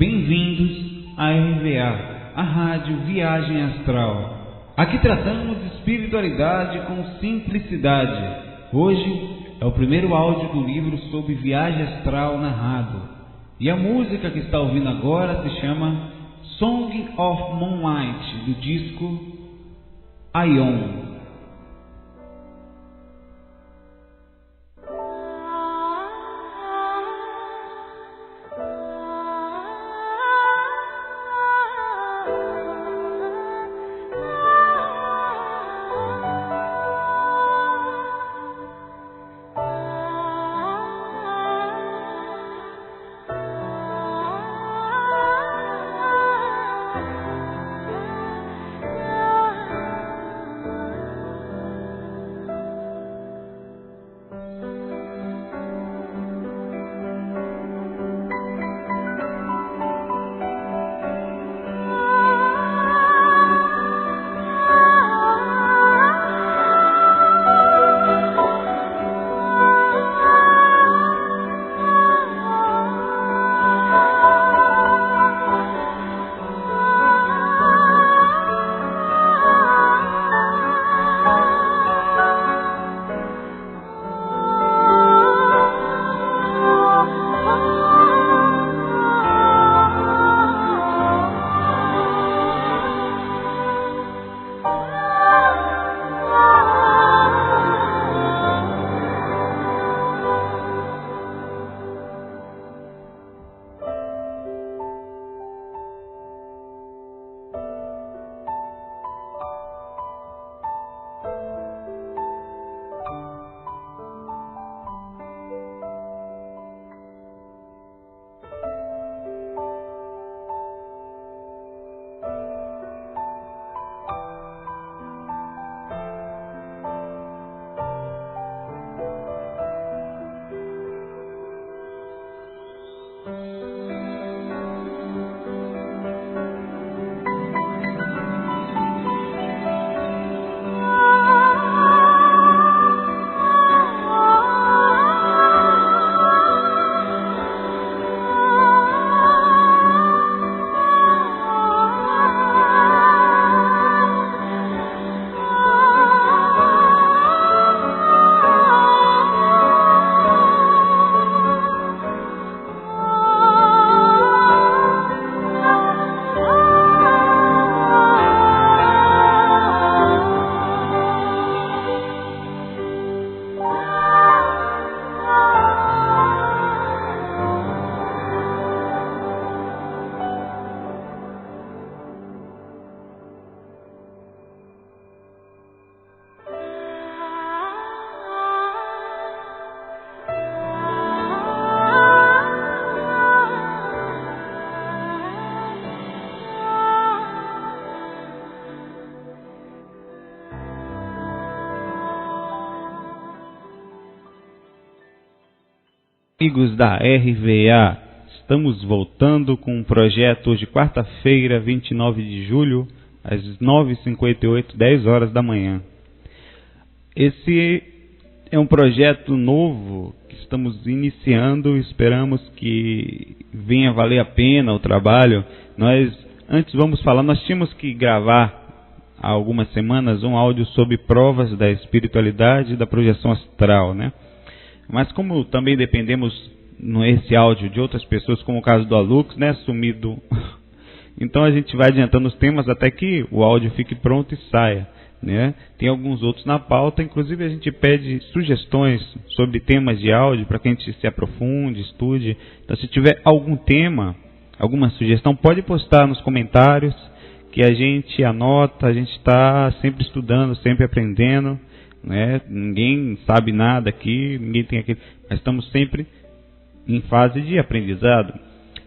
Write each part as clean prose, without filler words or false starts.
Bem-vindos à RVA, a Rádio Viagem Astral. Aqui tratamos de espiritualidade com simplicidade. Hoje é o primeiro áudio do livro sobre viagem astral narrado. E a música que está ouvindo agora se chama Song of Moonlight, do disco Aion. Amigos da RVA, estamos voltando com um projeto hoje, quarta-feira, 29 de julho, às 9h58, 10 horas da manhã. Esse é um projeto novo que estamos iniciando, esperamos que venha valer a pena o trabalho. Antes nós tínhamos que gravar há algumas semanas um áudio sobre provas da espiritualidade e da projeção astral, né? Mas como também dependemos nesse áudio de outras pessoas, como o caso do Alux, né, sumido, então a gente vai adiantando os temas até que o áudio fique pronto e saia, né? Tem alguns outros na pauta, inclusive a gente pede sugestões sobre temas de áudio para que a gente se aprofunde, estude. Então se tiver algum tema, alguma sugestão, pode postar nos comentários que a gente anota, a gente está sempre estudando, sempre aprendendo. Né? Ninguém sabe nada aqui, ninguém tem aquele, mas estamos sempre em fase de aprendizado.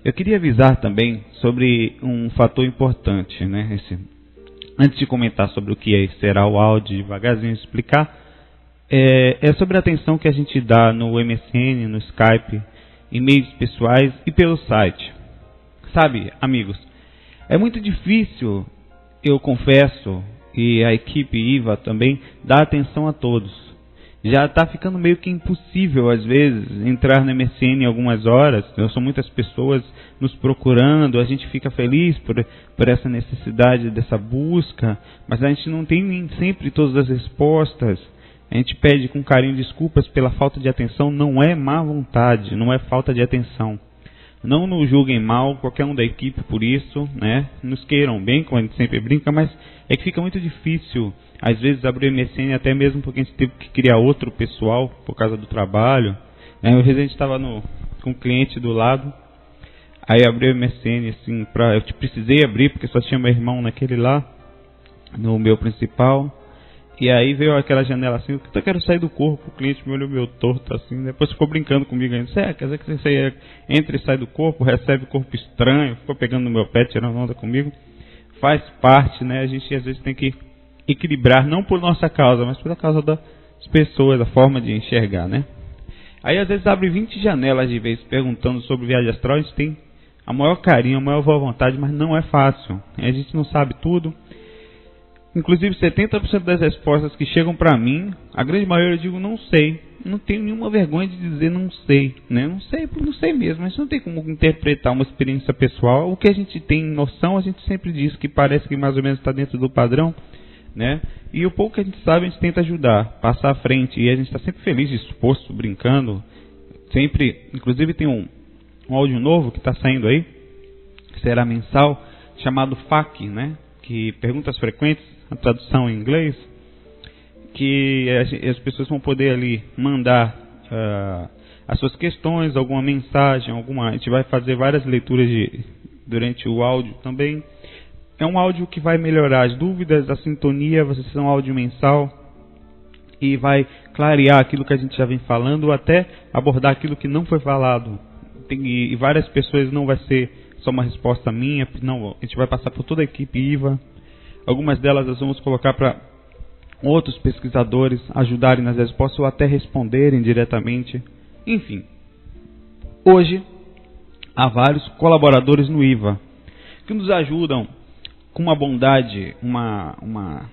Eu queria avisar também sobre um fator importante, né? Antes de comentar sobre o que será o áudio, devagarzinho explicar, é sobre a atenção que a gente dá no MSN, no Skype, e-mails pessoais e pelo site. Sabe, amigos, é muito difícil, eu confesso, e a equipe IVA também dá atenção a todos. já está ficando meio que impossível, às vezes, entrar no MSN em algumas horas. São muitas pessoas nos procurando, a gente fica feliz por essa necessidade dessa busca, mas a gente não tem nem sempre todas as respostas. A gente pede com carinho desculpas pela falta de atenção, não é má vontade, não é falta de atenção. Não nos julguem mal, qualquer um da equipe por isso, né? Nos queiram bem, como a gente sempre brinca, mas é que fica muito difícil, às vezes, abrir o MSN, até mesmo porque a gente teve que criar outro pessoal por causa do trabalho. Às vezes a gente estava com um cliente do lado, aí abri o MSN, assim, eu precisei abrir porque só tinha meu irmão naquele lá, no meu principal. E aí veio aquela janela assim, eu quero sair do corpo, o cliente me olhou meio torto assim, depois ficou brincando comigo ainda, quer dizer que você entra e sai do corpo, recebe corpo estranho, ficou pegando no meu pé, tirando onda comigo. Faz parte, né? A gente às vezes tem que equilibrar, não por nossa causa, mas pela causa das pessoas, a forma de enxergar, né? Aí às vezes abre 20 janelas de vez perguntando sobre viagem astral, a gente tem a maior carinho, a maior boa vontade, mas não é fácil. A gente não sabe tudo. Inclusive 70% das respostas que chegam para mim, a grande maioria eu digo não sei. Não tenho nenhuma vergonha de dizer não sei, né? Não sei mesmo, mas não tem como interpretar uma experiência pessoal. O que a gente tem noção, a gente sempre diz que parece que mais ou menos está dentro do padrão, né? E o pouco que a gente sabe, a gente tenta ajudar, passar à frente. E a gente está sempre feliz, disposto, brincando. Sempre, inclusive tem um áudio novo que está saindo aí, que será mensal, chamado FAQ, né? Que perguntas frequentes, a tradução em inglês, que as pessoas vão poder ali mandar as suas questões, alguma mensagem, a gente vai fazer várias leituras durante o áudio também. É um áudio que vai melhorar as dúvidas, a sintonia, vai ser um áudio mensal e vai clarear aquilo que a gente já vem falando, ou até abordar aquilo que não foi falado. E várias pessoas, não vai ser só uma resposta minha, não, a gente vai passar por toda a equipe IVA. Algumas delas nós vamos colocar para outros pesquisadores ajudarem nas respostas ou até responderem diretamente. Enfim, hoje há vários colaboradores no IVA que nos ajudam com uma bondade, uma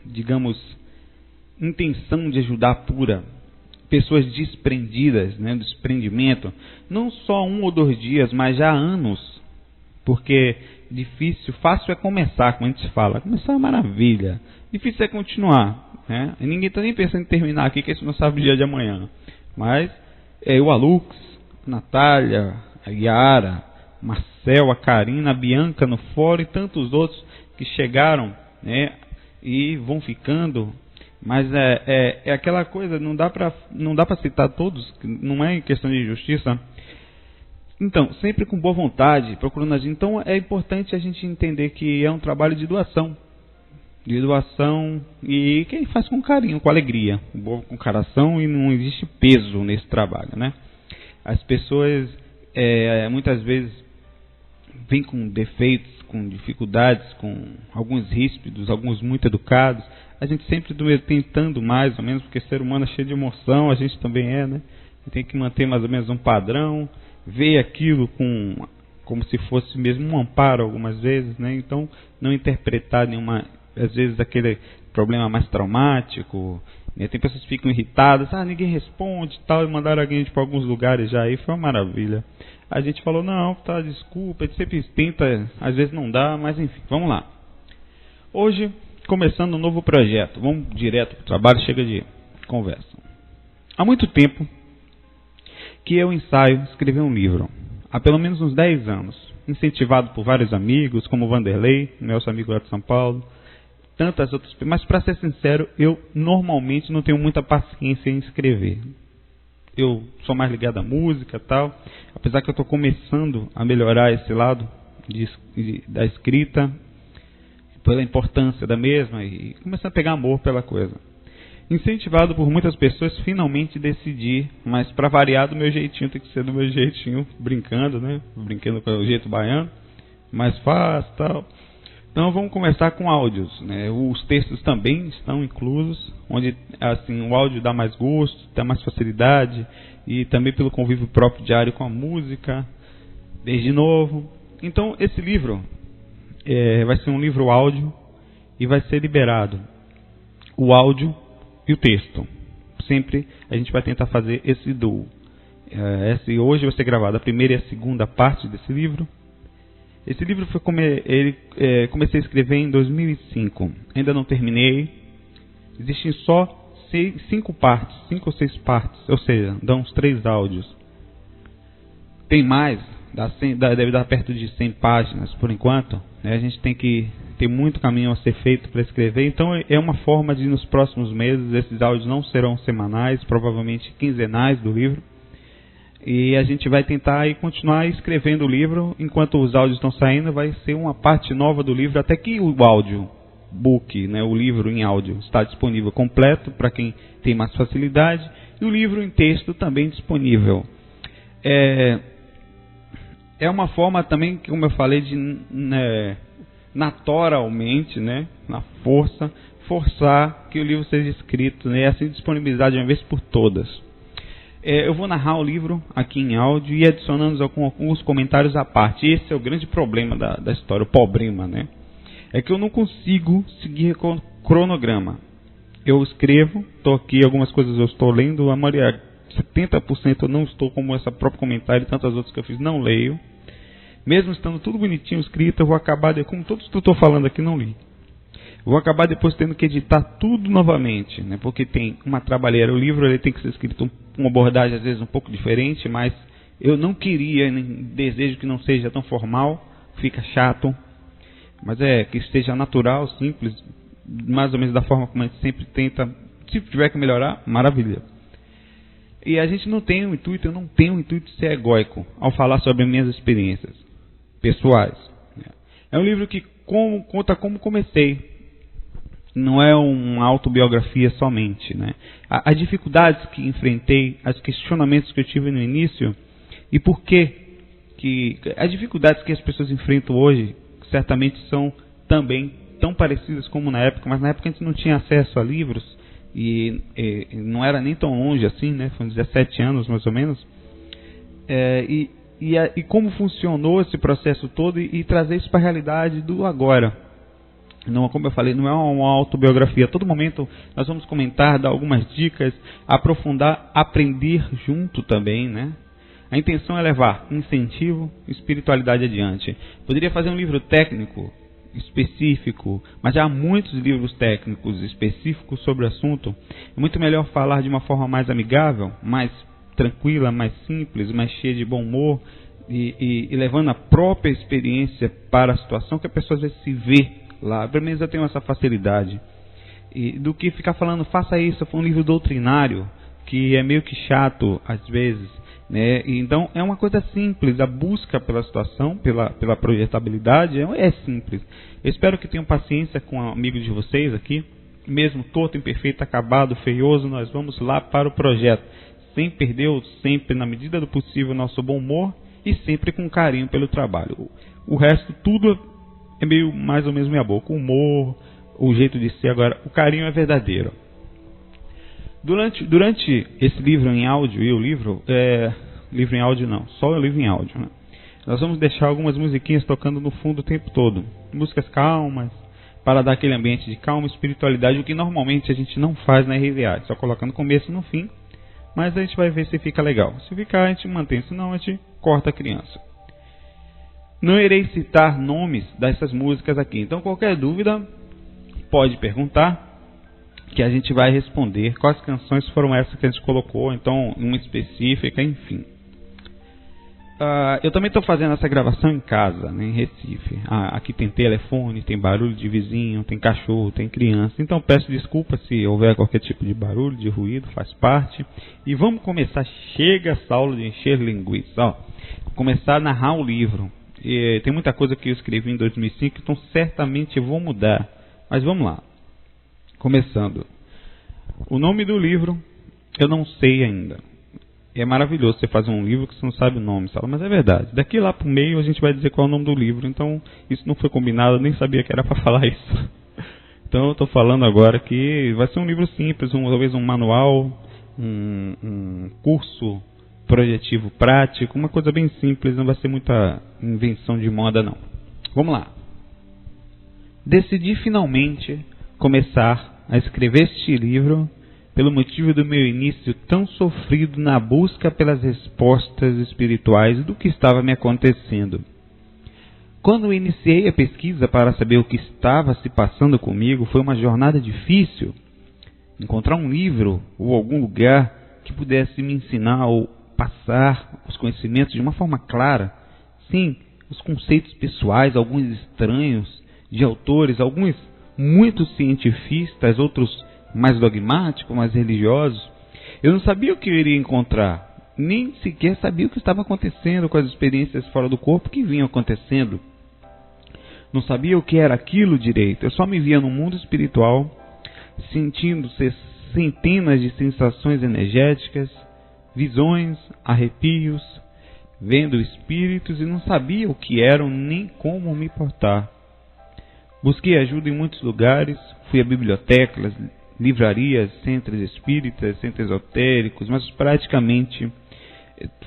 digamos, intenção de ajudar pura. Pessoas desprendidas, né, do desprendimento, não só 1 ou 2 dias, mas já há anos. Porque fácil é começar, como a gente fala. Começar é maravilha. Difícil é continuar, né? E ninguém está nem pensando em terminar aqui, que a gente não sabe o dia de amanhã. Mas o Alux, a Natália, a Yara, Marcel, a Karina, a Bianca no fórum e tantos outros que chegaram, né, e vão ficando. Mas é aquela coisa, não dá para citar todos, não é em questão de justiça. Então, sempre com boa vontade, procurando agir. Então, é importante a gente entender que é um trabalho de doação. E quem faz com carinho, com alegria, com coração, e não existe peso nesse trabalho, né? As pessoas, muitas vezes, vêm com defeitos, com dificuldades, com alguns ríspidos, alguns muito educados. A gente sempre tentando mais ou menos, porque ser humano é cheio de emoção, a gente também né? Tem que manter mais ou menos um padrão, ver aquilo como se fosse mesmo um amparo algumas vezes, né? Então, não interpretar às vezes aquele problema mais traumático, né? Tem pessoas que ficam irritadas, ninguém responde e tal, e mandaram alguém para alguns lugares já aí, foi uma maravilha. A gente falou, não, desculpa, a gente sempre tenta, às vezes não dá, mas enfim, vamos lá. Hoje, começando um novo projeto, vamos direto para o trabalho, chega de conversa. Há muito tempo que eu ensaio escrever um livro, há pelo menos uns 10 anos, incentivado por vários amigos, como o Vanderlei, nosso amigo lá de São Paulo, tantas outras, mas para ser sincero, eu normalmente não tenho muita paciência em escrever. Eu sou mais ligado à música e tal, apesar que eu estou começando a melhorar esse lado da escrita, pela importância da mesma, e começando a pegar amor pela coisa. Incentivado por muitas pessoas, finalmente decidi, mas para variar do meu jeitinho, tem que ser do meu jeitinho, brincando, né? Brincando com o jeito baiano, mais fácil e tal. Então vamos começar com áudios, né? Os textos também estão inclusos, onde assim, o áudio dá mais gosto, dá mais facilidade, e também pelo convívio próprio diário com a música, desde novo. Então esse livro vai ser um livro áudio e vai ser liberado o áudio e o texto. sempre a gente vai tentar fazer esse duo. Hoje vai ser gravada a primeira e a segunda parte desse livro. Esse livro comecei a escrever em 2005. Ainda não terminei. Existem só 5 ou 6 partes, ou seja, dá uns 3 áudios. Tem mais, deve dar perto de 100 páginas por enquanto. A gente tem que ter muito caminho a ser feito para escrever. Então é uma forma de, nos próximos meses, esses áudios não serão semanais, provavelmente quinzenais do livro. E a gente vai tentar aí continuar escrevendo o livro. Enquanto os áudios estão saindo, vai ser uma parte nova do livro, até que o audiobook, o livro em áudio, está disponível completo para quem tem mais facilidade. E o livro em texto também disponível. É uma forma também, como eu falei, de naturalmente, na forçar que o livro seja escrito, e assim disponibilizado de uma vez por todas. Eu vou narrar o livro aqui em áudio e adicionando alguns comentários à parte. Esse é o grande problema da história, o problema, é que eu não consigo seguir com cronograma. Eu escrevo, estou aqui, algumas coisas eu estou lendo, a maioria, 70% eu não estou, como esse próprio comentário e tantas outras que eu fiz, não leio. Mesmo estando tudo bonitinho escrito, eu vou acabar, como todos que eu estou falando aqui, não li. Vou acabar depois tendo que editar tudo novamente, porque tem uma trabalheira. O livro ele tem que ser escrito com uma abordagem às vezes um pouco diferente, mas eu não queria, nem desejo que não seja tão formal, fica chato, mas que esteja natural, simples, mais ou menos da forma como a gente sempre tenta. Se tiver que melhorar, maravilha. E a gente não tem o intuito, eu não tenho o intuito de ser egóico ao falar sobre minhas experiências pessoais. É um livro que conta como comecei. Não é uma autobiografia somente. As dificuldades que enfrentei, os questionamentos que eu tive no início e por que as dificuldades que as pessoas enfrentam hoje certamente são também tão parecidas como na época, mas na época a gente não tinha acesso a livros e não era nem tão longe assim, foram 17 anos mais ou menos. E como funcionou esse processo todo e trazer isso para a realidade do agora. Não, como eu falei, não é uma autobiografia. A todo momento nós vamos comentar, dar algumas dicas, aprofundar, aprender junto também, A intenção é levar incentivo, espiritualidade adiante. Poderia fazer um livro técnico, específico, mas já há muitos livros técnicos específicos sobre o assunto. É muito melhor falar de uma forma mais amigável, mais tranquila, mais simples, mais cheia de bom humor e levando a própria experiência para a situação que a pessoa às vezes se vê lá. Pelo menos eu tenho essa facilidade. Do que ficar falando, faça isso, foi um livro doutrinário, que é meio que chato às vezes. Então é uma coisa simples, a busca pela situação, pela projetabilidade é simples. Eu espero que tenham paciência com amigos de vocês aqui, mesmo torto, imperfeito, acabado, feioso, nós vamos lá para o projeto, sem perder, sempre na medida do possível, nosso bom humor e sempre com carinho pelo trabalho. O resto tudo é meio mais ou menos meia boca, o humor, o jeito de ser. Agora, o carinho é verdadeiro. Durante esse livro em áudio, e o livro em áudio não, só o livro em áudio, nós vamos deixar algumas musiquinhas tocando no fundo o tempo todo. Músicas calmas, para dar aquele ambiente de calma e espiritualidade, o que normalmente a gente não faz na RVA, só coloca no começo e no fim, mas a gente vai ver se fica legal. Se ficar, a gente mantém, senão a gente corta a criança. Não irei citar nomes dessas músicas aqui, então qualquer dúvida pode perguntar, que a gente vai responder quais canções foram essas que a gente colocou, então uma específica, enfim. Eu também estou fazendo essa gravação em casa, em Recife. Aqui tem telefone, tem barulho de vizinho, tem cachorro, tem criança. Então peço desculpa se houver qualquer tipo de barulho, de ruído, faz parte. E vamos começar, chega essa aula de encher linguiça. Vou começar a narrar o livro. E tem muita coisa que eu escrevi em 2005, então certamente vou mudar. Mas vamos lá. Começando. O nome do livro eu não sei ainda. É maravilhoso você fazer um livro que você não sabe o nome, sabe? Mas é verdade. Daqui lá pro meio a gente vai dizer qual é o nome do livro. Então isso não foi combinado, eu nem sabia que era para falar isso. Então eu estou falando agora que vai ser um livro simples, talvez um manual, um curso projetivo prático, uma coisa bem simples, não vai ser muita invenção de moda não. Vamos lá. Decidi finalmente começar a escrever este livro pelo motivo do meu início tão sofrido na busca pelas respostas espirituais do que estava me acontecendo. Quando iniciei a pesquisa para saber o que estava se passando comigo, foi uma jornada difícil. Encontrar um livro ou algum lugar que pudesse me ensinar ou passar os conhecimentos de uma forma clara. Sim, os conceitos pessoais, alguns estranhos, de autores, alguns muito cientifistas, outros mais dogmáticos, mais religiosos. Eu não sabia o que eu iria encontrar, nem sequer sabia o que estava acontecendo com as experiências fora do corpo que vinham acontecendo. Não sabia o que era aquilo direito. Eu só me via no mundo espiritual, sentindo centenas de sensações energéticas, visões, arrepios, vendo espíritos, e não sabia o que eram nem como me portar. Busquei ajuda em muitos lugares, fui a bibliotecas, livrarias, centros espíritas, centros esotéricos, mas praticamente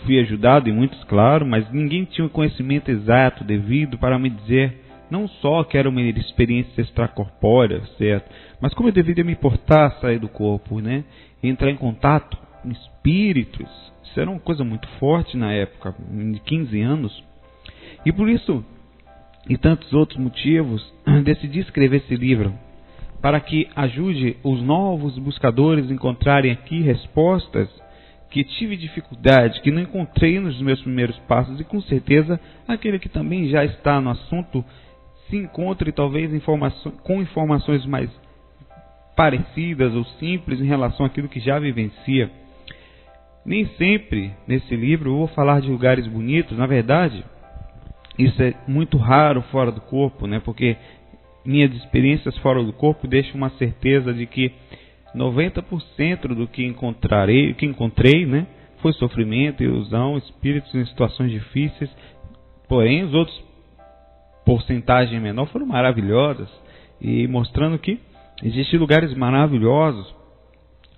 fui ajudado em muitos, claro, mas ninguém tinha o conhecimento exato devido para me dizer não só que era uma experiência extracorpórea, certo? Mas como eu deveria me portar, sair do corpo, né? E entrar em contato com espíritos. Isso era uma coisa muito forte na época, de 15 anos. E por isso, e tantos outros motivos, decidi escrever esse livro, para que ajude os novos buscadores a encontrarem aqui respostas que tive dificuldade, que não encontrei nos meus primeiros passos, e com certeza aquele que também já está no assunto se encontre talvez com informações mais parecidas ou simples em relação àquilo que já vivencia. Nem sempre nesse livro eu vou falar de lugares bonitos. Na verdade, isso é muito raro fora do corpo, né? Porque minhas experiências fora do corpo deixam uma certeza de que 90% do que encontrei, né, foi sofrimento, ilusão, espíritos em situações difíceis. Porém, os outros, porcentagem menor, foram maravilhosas, e mostrando que existem lugares maravilhosos,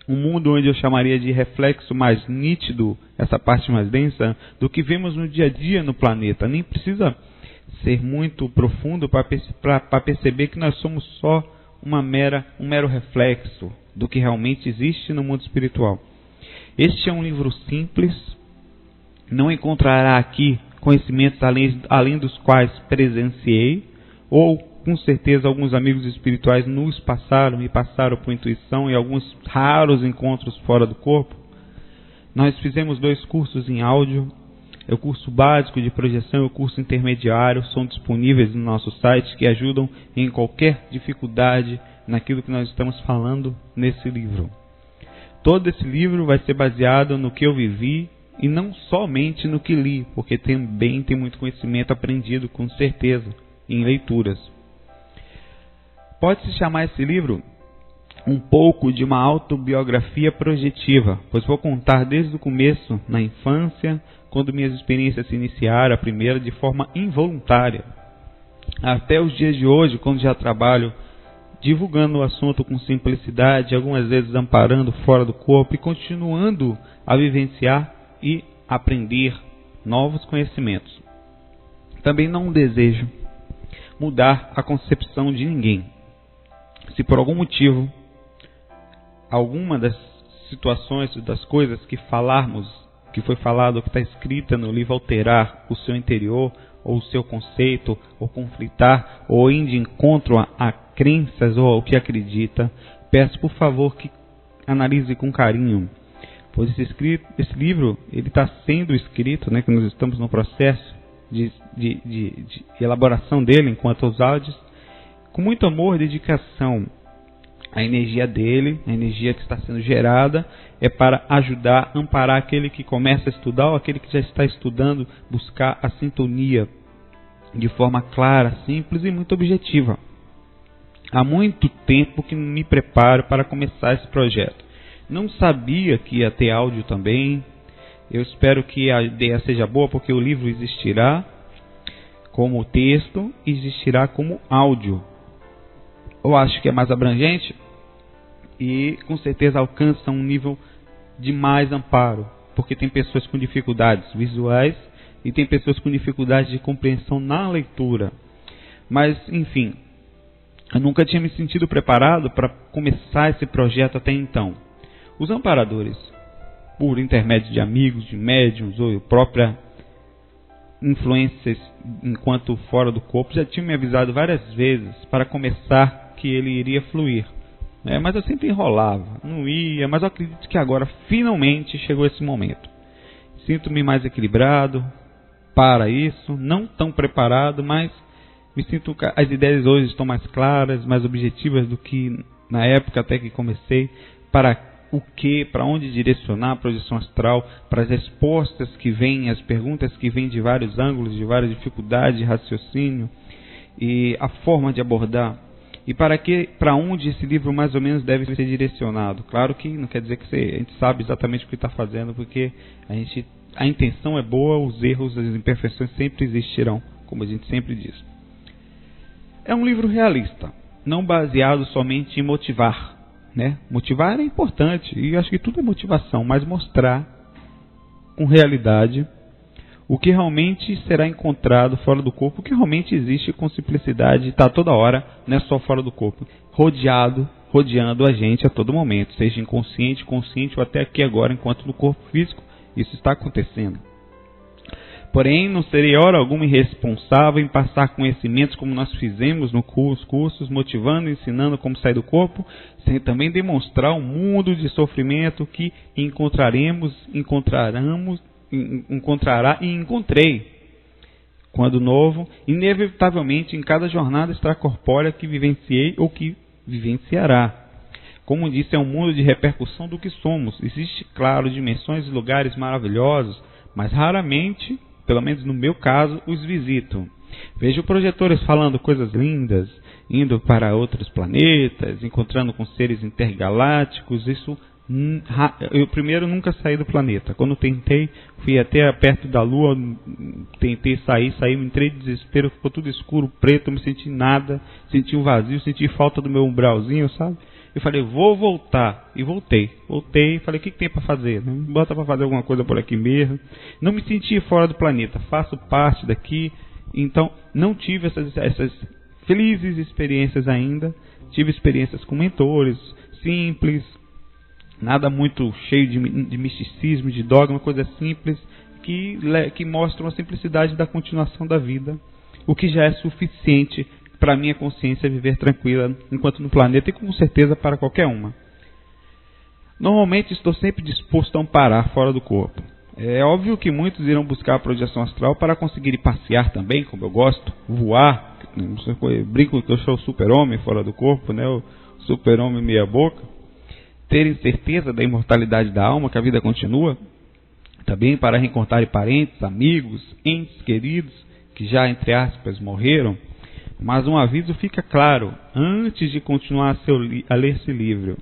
um mundo onde eu chamaria de reflexo mais nítido, essa parte mais densa, do que vemos no dia a dia no planeta. Nem precisa ser muito profundo para perceber que nós somos só um mero reflexo do que realmente existe no mundo espiritual. Este é um livro simples, não encontrará aqui conhecimentos além dos quais presenciei, ou com certeza alguns amigos espirituais me passaram por intuição, e alguns raros encontros fora do corpo. Nós fizemos 2 cursos em áudio, o curso básico de projeção e o curso intermediário, são disponíveis no nosso site, que ajudam em qualquer dificuldade naquilo que nós estamos falando nesse livro. Todo esse livro vai ser baseado no que eu vivi e não somente no que li, porque também tem muito conhecimento aprendido, com certeza, em leituras. Pode-se chamar esse livro um pouco de uma autobiografia projetiva, pois vou contar desde o começo, na infância, quando minhas experiências se iniciaram, a primeira de forma involuntária, até os dias de hoje, quando já trabalho divulgando o assunto com simplicidade, algumas vezes amparando fora do corpo e continuando a vivenciar e aprender novos conhecimentos. Também não desejo mudar a concepção de ninguém. Se por algum motivo, alguma das situações, das coisas que falarmos, que foi falado, que está escrita no livro, alterar o seu interior, ou o seu conceito, ou conflitar, ou ir de encontro a crenças ou ao que acredita, peço por favor que analise com carinho, pois esse livro ele está sendo escrito, né, que nós estamos no processo de elaboração dele enquanto aos áudios, com muito amor e dedicação. A energia dele, a energia que está sendo gerada, é para ajudar, amparar aquele que começa a estudar ou aquele que já está estudando, buscar a sintonia de forma clara, simples e muito objetiva. Há muito tempo que me preparo para começar esse projeto. Não sabia que ia ter áudio também. Eu espero que a ideia seja boa, porque o livro existirá como texto e existirá como áudio. Eu acho que é mais abrangente e com certeza alcança um nível de mais amparo, porque tem pessoas com dificuldades visuais e tem pessoas com dificuldades de compreensão na leitura. Mas, enfim, eu nunca tinha me sentido preparado para começar esse projeto até então. Os amparadores, por intermédio de amigos, de médiuns ou própria influências enquanto fora do corpo, já tinham me avisado várias vezes para começar que ele iria fluir. Mas eu sempre enrolava, não ia, mas eu acredito que agora finalmente chegou esse momento. Sinto-me mais equilibrado para isso, não tão preparado, mas me sinto que as ideias hoje estão mais claras, mais objetivas do que na época até que comecei, para o que, para onde direcionar a projeção astral, para as respostas que vêm, as perguntas que vêm de vários ângulos, de várias dificuldades de raciocínio, e a forma de abordar. E para onde esse livro mais ou menos deve ser direcionado. Claro que não quer dizer que a gente sabe exatamente o que está fazendo, porque a intenção é boa, os erros, as imperfeições sempre existirão, como a gente sempre diz. É um livro realista, não baseado somente em motivar. Motivar é importante, e acho que tudo é motivação, mas mostrar com realidade o que realmente será encontrado fora do corpo, o que realmente existe com simplicidade, está toda hora, não é só fora do corpo, rodeando a gente a todo momento, seja inconsciente, consciente ou até aqui agora, enquanto no corpo físico, isso está acontecendo. Porém, não serei hora alguma irresponsável em passar conhecimentos como nós fizemos nos cursos, motivando e ensinando como sair do corpo, sem também demonstrar um mundo de sofrimento que encontrará e encontrei, quando novo, inevitavelmente em cada jornada extracorpórea que vivenciei ou que vivenciará. Como disse, é um mundo de repercussão do que somos. Existe, claro, dimensões e lugares maravilhosos, mas raramente, pelo menos no meu caso, os visito. Vejo projetores falando coisas lindas, indo para outros planetas, encontrando com seres intergalácticos. Isso, eu primeiro nunca saí do planeta. Quando tentei, fui até perto da Lua, tentei sair, entrei em desespero, ficou tudo escuro, preto, não me senti nada, senti um vazio, senti falta do meu umbralzinho, sabe? Eu falei, vou voltar. E voltei, falei, o que tem para fazer? Bota para fazer alguma coisa por aqui mesmo. Não me senti fora do planeta, faço parte daqui. Então, não tive essas felizes experiências ainda. Tive experiências com mentores, simples, nada muito cheio de misticismo, de dogma, coisa simples, que mostram a simplicidade da continuação da vida, o que já é suficiente para a minha consciência viver tranquila enquanto no planeta e com certeza para qualquer uma. Normalmente estou sempre disposto a amparar fora do corpo. É óbvio que muitos irão buscar a projeção astral para conseguir passear também, como eu gosto, voar. Eu brinco que eu sou o super-homem fora do corpo, o super-homem meia boca. Terem certeza da imortalidade da alma, que a vida continua. Também para reencontrar parentes, amigos, entes queridos, que já, entre aspas, morreram. Mas um aviso fica claro, antes de continuar a ler esse livro.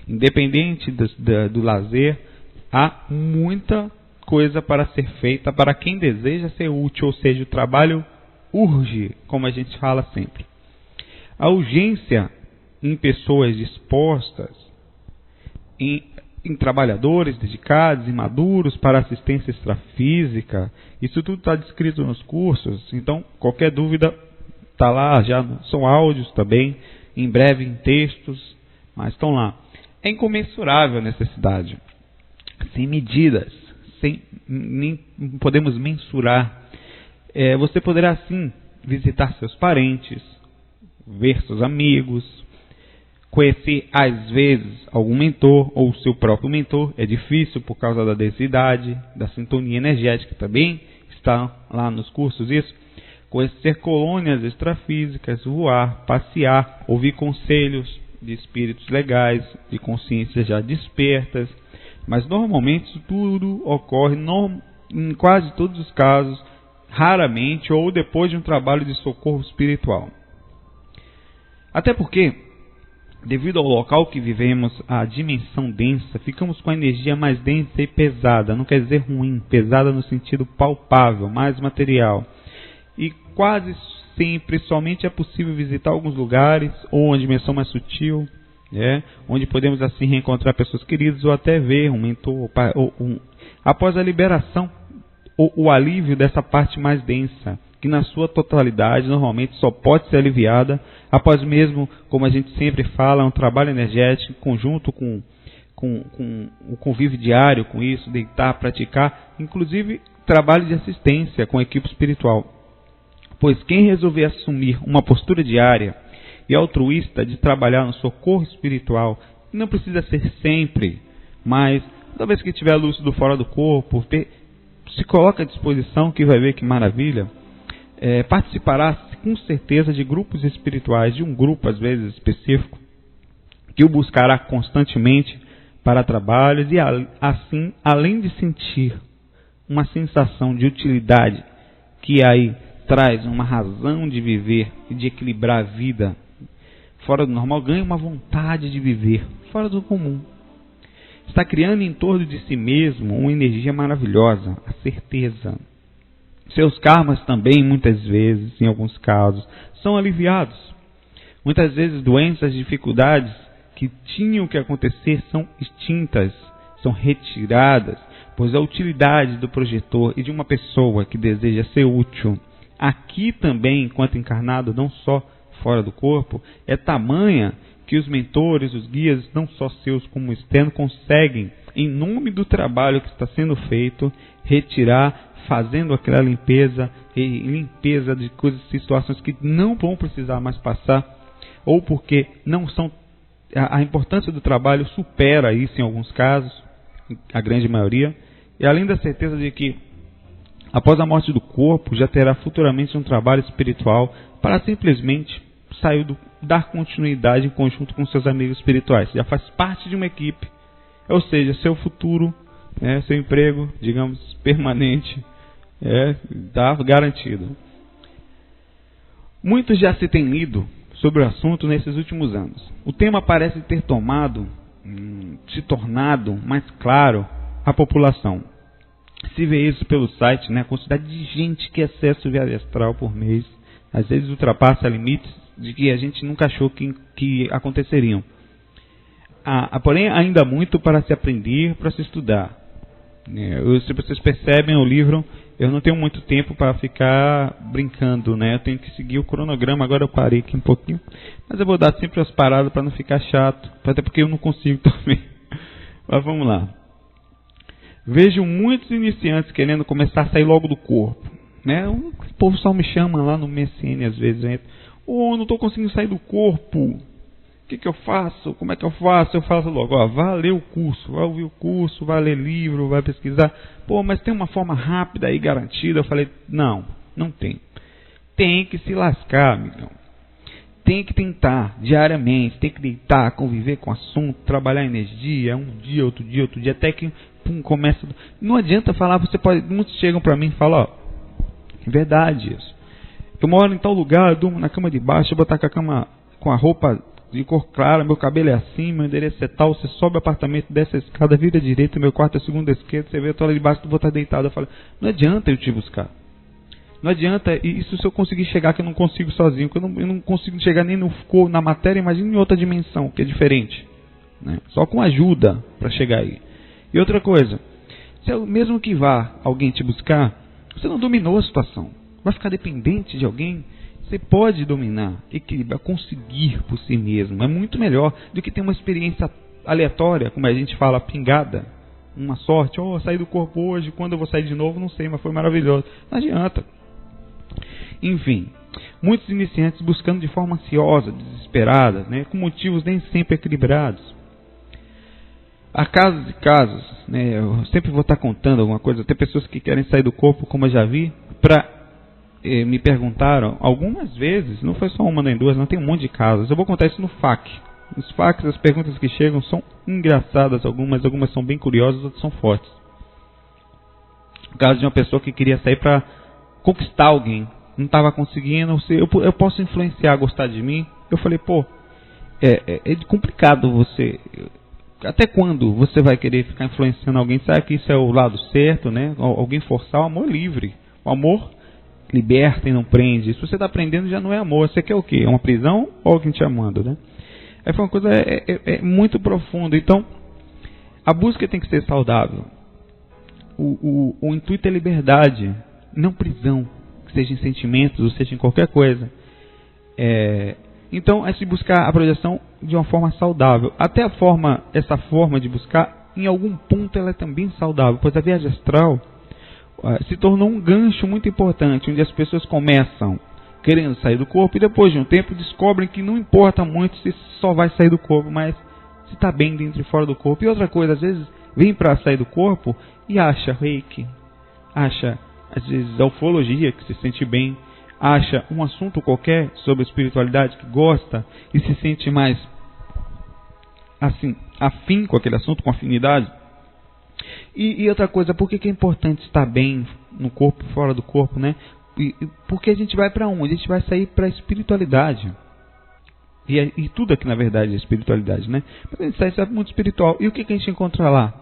Independente do lazer, há muita coisa para ser feita para quem deseja ser útil, ou seja, o trabalho urge, como a gente fala sempre. A urgência em pessoas dispostas, em trabalhadores dedicados e maduros para assistência extrafísica, isso tudo está descrito nos cursos, então qualquer dúvida está lá, já são áudios também, em breve em textos, mas estão lá. É incomensurável a necessidade, sem medidas, nem podemos mensurar. Você poderá sim visitar seus parentes, ver seus amigos, conhecer às vezes algum mentor ou seu próprio mentor. É difícil por causa da densidade, da sintonia energética, também está lá nos cursos isso. Conhecer colônias extrafísicas, voar, passear, ouvir conselhos de espíritos legais, de consciências já despertas. Mas normalmente isso tudo ocorre em quase todos os casos, raramente ou depois de um trabalho de socorro espiritual. Até porque, devido ao local que vivemos, a dimensão densa, ficamos com a energia mais densa e pesada. Não quer dizer ruim, pesada no sentido palpável, mais material. E quase sempre somente é possível visitar alguns lugares ou uma dimensão mais sutil, onde podemos assim reencontrar pessoas queridas ou até ver um mentor após a liberação ou o alívio dessa parte mais densa, que na sua totalidade normalmente só pode ser aliviada após mesmo, como a gente sempre fala, um trabalho energético em conjunto com com o convívio diário com isso, deitar, praticar, inclusive trabalho de assistência com a equipe espiritual. Pois quem resolver assumir uma postura diária e altruísta de trabalhar no socorro espiritual, não precisa ser sempre, mas toda vez que tiver lúcido fora do corpo, se coloca à disposição, que vai ver que maravilha, participará com certeza de grupos espirituais, de um grupo às vezes específico, que o buscará constantemente para trabalhos e assim, além de sentir uma sensação de utilidade, que aí traz uma razão de viver e de equilibrar a vida fora do normal, ganha uma vontade de viver fora do comum. Está criando em torno de si mesmo uma energia maravilhosa, a certeza. Seus karmas também, muitas vezes, em alguns casos, são aliviados. Muitas vezes doenças, dificuldades que tinham que acontecer são extintas, são retiradas, pois a utilidade do projetor e de uma pessoa que deseja ser útil, aqui também, enquanto encarnado, não só fora do corpo, é tamanha que os mentores, os guias, não só seus como externos, conseguem, em nome do trabalho que está sendo feito, retirar, fazendo aquela limpeza de coisas, situações que não vão precisar mais passar, ou porque não são, a importância do trabalho supera isso em alguns casos, a grande maioria, e além da certeza de que após a morte do corpo já terá futuramente um trabalho espiritual para simplesmente dar continuidade em conjunto com seus amigos espirituais. Já faz parte de uma equipe, ou seja, seu futuro, seu emprego, digamos, permanente, está garantido. Muitos já se têm lido sobre o assunto nesses últimos anos. O tema parece ter se tornado mais claro à população. Se vê isso pelo site, a quantidade de gente que acessa o viagem astral por mês, às vezes ultrapassa limites de que a gente nunca achou que aconteceriam. Porém, ainda há muito para se aprender, para se estudar. Se vocês percebem o livro, eu não tenho muito tempo para ficar brincando, eu tenho que seguir o cronograma. Agora eu parei aqui um pouquinho, mas eu vou dar sempre as paradas para não ficar chato, até porque eu não consigo também. Mas vamos lá. Vejo muitos iniciantes querendo começar a sair logo do corpo. O povo só me chama lá no MSN às vezes. Não estou conseguindo sair do corpo. O que eu faço? Como é que eu faço? Eu faço logo, vá ler o curso, vai ouvir o curso, vai ler livro, vai pesquisar. Mas tem uma forma rápida e garantida. Eu falei, não tem. Tem que se lascar, amigão. Tem que tentar diariamente, tem que deitar, conviver com o assunto, trabalhar energia, um dia, outro dia, até que começa. Não adianta falar, muitos chegam para mim e falam, é verdade isso. Eu moro em tal lugar, eu durmo na cama de baixo, eu botar com a roupa de cor clara, meu cabelo é assim, meu endereço é tal, você sobe o apartamento, desce a escada, vira à direita, meu quarto é a segunda esquerda, você vê, eu tô lá de baixo, tu vou estar deitado. Eu falo, não adianta eu te buscar. Não adianta, isso se eu conseguir chegar, que eu não consigo sozinho, que eu não consigo chegar nem na matéria, imagina em outra dimensão, que é diferente. Só com ajuda para chegar aí. E outra coisa, mesmo que vá alguém te buscar, você não dominou a situação. Vai ficar dependente de alguém? Você pode dominar, equilibrar, conseguir por si mesmo. É muito melhor do que ter uma experiência aleatória, como a gente fala, pingada. Uma sorte, saí do corpo hoje, quando eu vou sair de novo, não sei, mas foi maravilhoso. Não adianta. Enfim, muitos iniciantes buscando de forma ansiosa, desesperada, com motivos nem sempre equilibrados. Há casos e casos, eu sempre vou estar contando alguma coisa. Tem pessoas que querem sair do corpo, como eu já vi, me perguntaram algumas vezes, não foi só uma nem duas, não, tem um monte de casos. Eu vou contar isso no FAQ. Nos FAQs, as perguntas que chegam são engraçadas, algumas são bem curiosas, outras são fortes. O caso de uma pessoa que queria sair para conquistar alguém, não estava conseguindo, eu posso influenciar a gostar de mim? Eu falei, é complicado você. Até quando você vai querer ficar influenciando alguém? Será que isso é o lado certo, Alguém forçar o amor livre. O amor liberta e não prende. Se você está aprendendo, já não é amor. Você quer o quê? É uma prisão ou alguém te amando, Aí foi uma coisa muito profunda. Então, a busca tem que ser saudável. O intuito é liberdade, não prisão. Seja em sentimentos ou seja em qualquer coisa. Então, é se buscar a projeção de uma forma saudável. Até essa forma de buscar, em algum ponto, ela é também saudável, pois a viagem astral se tornou um gancho muito importante, onde as pessoas começam querendo sair do corpo e depois de um tempo descobrem que não importa muito se só vai sair do corpo, mas se está bem dentro e fora do corpo. E outra coisa, às vezes vem para sair do corpo e acha reiki, acha às vezes a ufologia, que se sente bem, acha um assunto qualquer sobre espiritualidade que gosta e se sente mais assim, afim com aquele assunto, com afinidade. E outra coisa, por que é importante estar bem no corpo e fora do corpo, né? Porque a gente vai para onde? A gente vai sair para a espiritualidade. E tudo aqui na verdade é espiritualidade, né? Mas a gente sai para o mundo espiritual. E o que a gente encontra lá?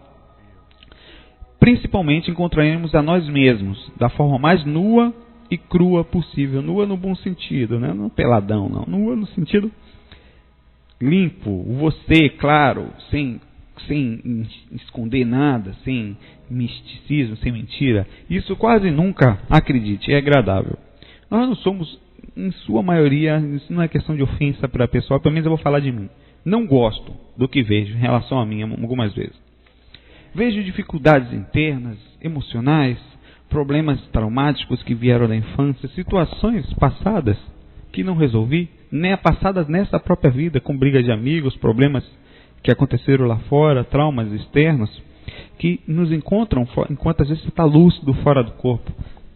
Principalmente encontraremos a nós mesmos, da forma mais nua e crua possível. Nua no bom sentido, né? Não peladão, não. Nua no sentido limpo. Você, claro, sem esconder nada, sem misticismo, sem mentira. Isso quase nunca, acredite, é agradável. Nós não somos, em sua maioria, isso não é questão de ofensa para a pessoa, pelo menos eu vou falar de mim. Não gosto do que vejo em relação a mim algumas vezes. Vejo dificuldades internas, emocionais, problemas traumáticos que vieram da infância, situações passadas que não resolvi, passadas nessa própria vida, com briga de amigos, problemas que aconteceram lá fora, traumas externos, que nos encontram enquanto às vezes você está lúcido fora do corpo,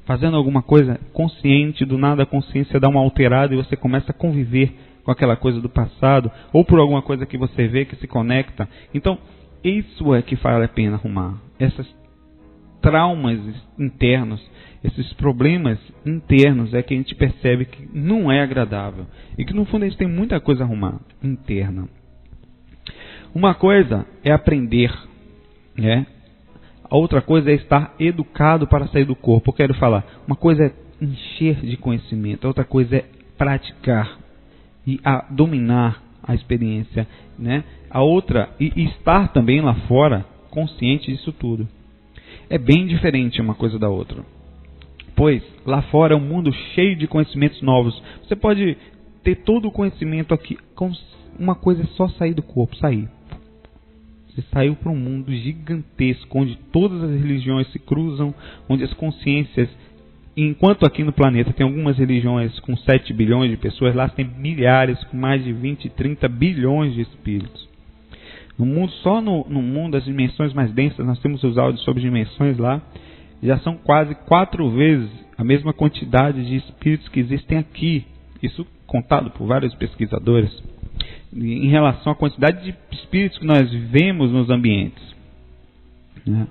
fazendo alguma coisa consciente, do nada a consciência dá uma alterada e você começa a conviver com aquela coisa do passado, ou por alguma coisa que você vê que se conecta. Então, isso é que vale a pena arrumar. Esses traumas internos, esses problemas internos é que a gente percebe que não é agradável. E que no fundo a gente tem muita coisa a arrumar, interna. Uma coisa é aprender, né? A outra coisa é estar educado para sair do corpo. Eu quero falar, uma coisa é encher de conhecimento, a outra coisa é praticar e dominar a experiência, né? A outra, e estar também lá fora consciente disso tudo. É bem diferente uma coisa da outra. Pois lá fora é um mundo cheio de conhecimentos novos. Você pode ter todo o conhecimento aqui, uma coisa é só sair do corpo, sair. Você saiu para um mundo gigantesco, onde todas as religiões se cruzam, onde as consciências, enquanto aqui no planeta tem algumas religiões com 7 bilhões de pessoas, lá tem milhares, com mais de 20, 30 bilhões de espíritos. No mundo, só no mundo das dimensões mais densas, nós temos os áudios sobre dimensões lá, já são quase 4 vezes a mesma quantidade de espíritos que existem aqui. Isso contado por vários pesquisadores, em relação à quantidade de espíritos que nós vemos nos ambientes, né?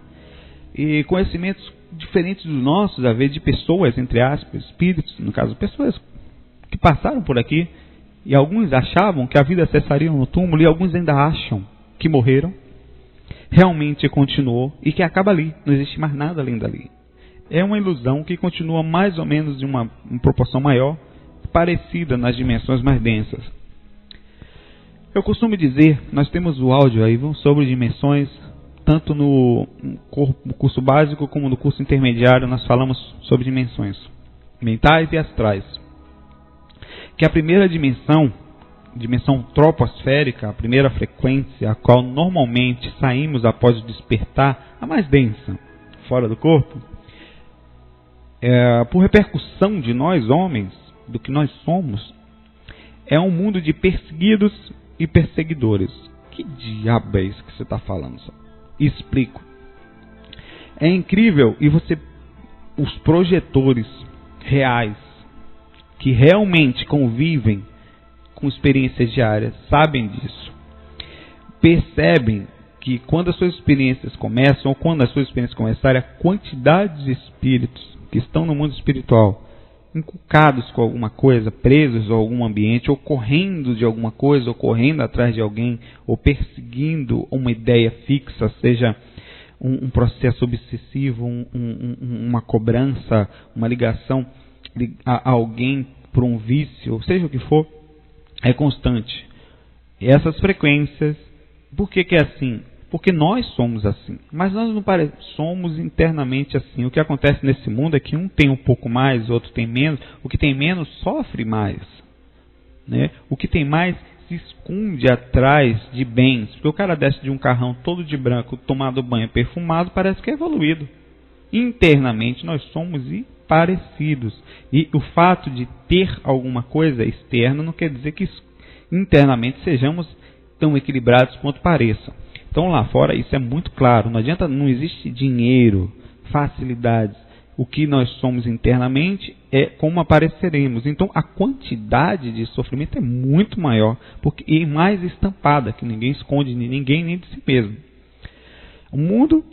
E conhecimentos diferentes dos nossos, a vez de pessoas, entre aspas, espíritos, no caso, pessoas que passaram por aqui, e alguns achavam que a vida cessaria no túmulo, e alguns ainda acham que morreram, realmente continuou, e que acaba ali, não existe mais nada além dali. É uma ilusão que continua mais ou menos de uma proporção maior, parecida nas dimensões mais densas. Eu costumo dizer, nós temos o áudio aí sobre dimensões, tanto no curso básico como no curso intermediário, nós falamos sobre dimensões mentais e astrais. Que a primeira dimensão troposférica, a primeira frequência, a qual normalmente saímos após o despertar, a mais densa, fora do corpo, por repercussão de nós homens, do que nós somos, é um mundo de perseguidos e perseguidores. Que diabo é isso que você está falando? Explico. É incrível, e os projetores reais, que realmente convivem com experiências diárias, sabem disso. Percebem que quando as suas experiências começam, ou quando as suas experiências começarem, a quantidade de espíritos que estão no mundo espiritual, encucados com alguma coisa, presos a algum ambiente, ou correndo de alguma coisa, ou correndo atrás de alguém, ou perseguindo uma ideia fixa, seja um processo obsessivo, uma cobrança, uma ligação a alguém por um vício, seja o que for, é constante. E essas frequências, por que é assim? Porque nós somos assim, mas nós não somos internamente assim. O que acontece nesse mundo é que um tem um pouco mais, outro tem menos. O que tem menos sofre mais, né? O que tem mais se esconde atrás de bens. Porque o cara desce de um carrão todo de branco, tomado banho, perfumado, parece que é evoluído. Internamente nós somos parecidos. E o fato de ter alguma coisa externa não quer dizer que internamente sejamos tão equilibrados quanto pareçam. Então lá fora isso é muito claro. Não adianta, não existe dinheiro, facilidades. O que nós somos internamente é como apareceremos. Então a quantidade de sofrimento é muito maior e mais estampada, que ninguém esconde de ninguém nem de si mesmo. O mundo,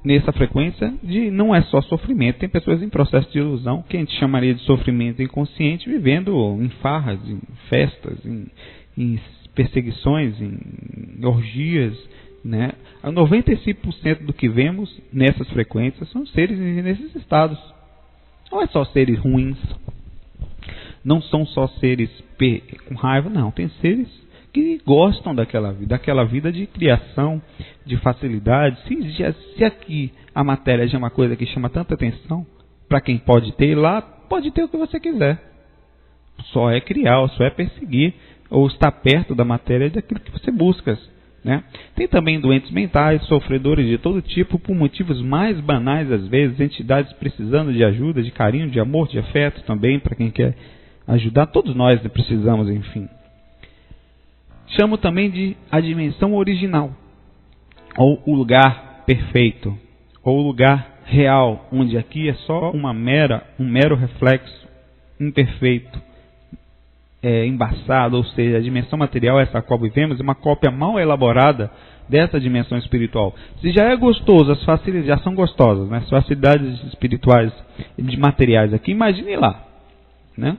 nessa frequência, não é só sofrimento. Tem pessoas em processo de ilusão, que a gente chamaria de sofrimento inconsciente, vivendo em farras, em festas, em perseguições, em orgias, né? 95% do que vemos nessas frequências são seres nesses estados. Não é só seres ruins, não são só seres com raiva, não. Tem seres que gostam daquela vida de criação, de facilidade. Se aqui a matéria já é uma coisa que chama tanta atenção, para quem pode ter, lá pode ter o que você quiser. Só é criar, só é perseguir, ou estar perto da matéria daquilo que você busca. Né? Tem também doentes mentais, sofredores de todo tipo, por motivos mais banais às vezes, entidades precisando de ajuda, de carinho, de amor, de afeto também, para quem quer ajudar. Todos nós precisamos, enfim. Chamo também de a dimensão original, ou o lugar perfeito, ou o lugar real, onde aqui é só um mero reflexo imperfeito, embaçado, ou seja, a dimensão material, essa a qual vivemos, é uma cópia mal elaborada dessa dimensão espiritual. Se já é gostoso, as facilidades já são gostosas, né? As facilidades espirituais e materiais aqui, imagine lá, né?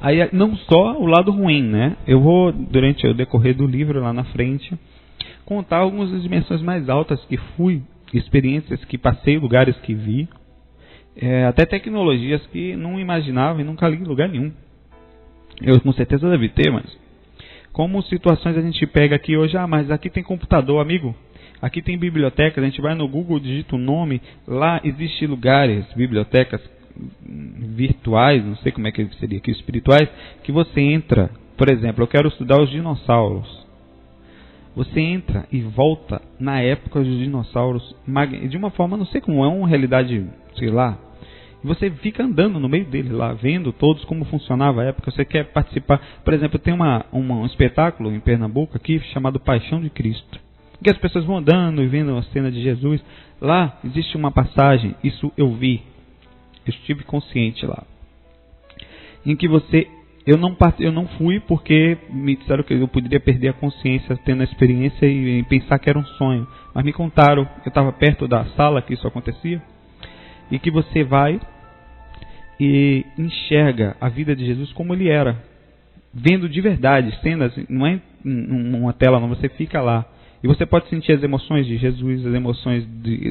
Aí não só o lado ruim, né? Eu vou, durante o decorrer do livro lá na frente, contar algumas das dimensões mais altas que fui, experiências que passei, lugares que vi, até tecnologias que não imaginava e nunca li em lugar nenhum. Eu com certeza deve ter, mas como situações a gente pega aqui hoje, mas aqui tem computador, amigo, aqui tem biblioteca, a gente vai no Google, digita o nome, lá existem lugares, bibliotecas virtuais, não sei como é que seria aqui, espirituais, que você entra, por exemplo, eu quero estudar os dinossauros. Você entra e volta na época dos dinossauros, de uma forma, não sei como, é uma realidade, sei lá, e você fica andando no meio dele lá, vendo todos como funcionava a época. Você quer participar, por exemplo, tem um espetáculo em Pernambuco aqui, chamado Paixão de Cristo, que as pessoas vão andando e vendo a cena de Jesus. Lá existe uma passagem, isso eu vi, eu estive consciente lá, em que eu não fui porque me disseram que eu poderia perder a consciência tendo a experiência e pensar que era um sonho, mas me contaram, eu estava perto da sala que isso acontecia, e que você vai e enxerga a vida de Jesus como ele era, vendo de verdade cenas, não é uma tela, não, você fica lá. E você pode sentir as emoções de Jesus, as emoções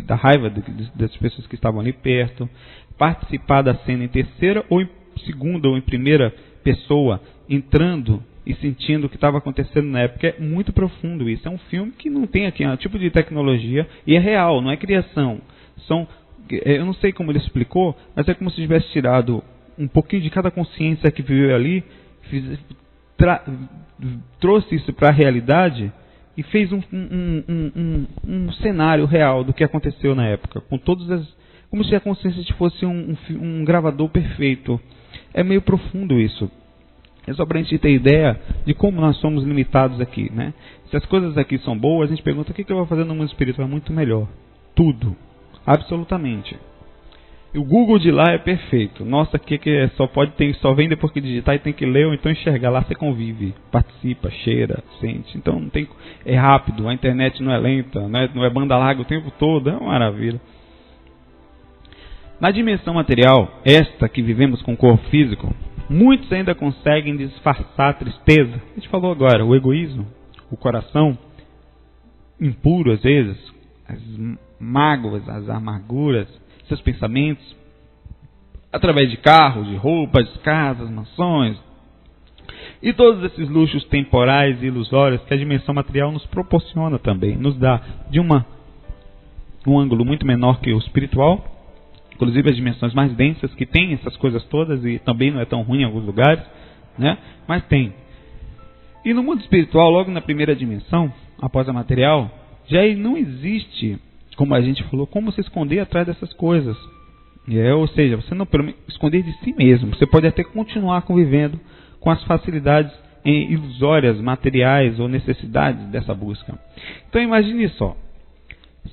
da raiva das pessoas que estavam ali perto, participar da cena em terceira ou em segunda ou em primeira pessoa, entrando e sentindo o que estava acontecendo na época. É muito profundo isso. É um filme que não tem aqui um tipo de tecnologia e é real, não é criação. Eu não sei como ele explicou, mas é como se tivesse tirado um pouquinho de cada consciência que viveu ali, trouxe isso para a realidade e fez um cenário real do que aconteceu na época, com como se a consciência fosse um gravador perfeito. É meio profundo isso. É só para a gente ter ideia de como nós somos limitados aqui, né? Se as coisas aqui são boas, a gente pergunta o que eu vou fazer no mundo espiritual. É muito melhor. Tudo. Absolutamente. E o Google de lá é perfeito. Nossa, aqui que só vem depois que digitar e tem que ler ou então enxergar. Lá você convive, participa, cheira, sente. Então não tem, é rápido, a internet não é lenta, não é banda larga o tempo todo, é uma maravilha. Na dimensão material, esta que vivemos com o corpo físico, muitos ainda conseguem disfarçar a tristeza. A gente falou agora, o egoísmo, o coração impuro às vezes, as mágoas, as amarguras, seus pensamentos, através de carros, de roupas, casas, mansões, e todos esses luxos temporais e ilusórios que a dimensão material nos proporciona também, nos dá de um ângulo muito menor que o espiritual, inclusive as dimensões mais densas que tem essas coisas todas, e também não é tão ruim em alguns lugares, né? Mas tem. E no mundo espiritual, logo na primeira dimensão, após a material, já não existe, como a gente falou, como se esconder atrás dessas coisas. Ou seja, você não pode esconder de si mesmo. Você pode até continuar convivendo com as facilidades ilusórias, materiais ou necessidades dessa busca. Então imagine só.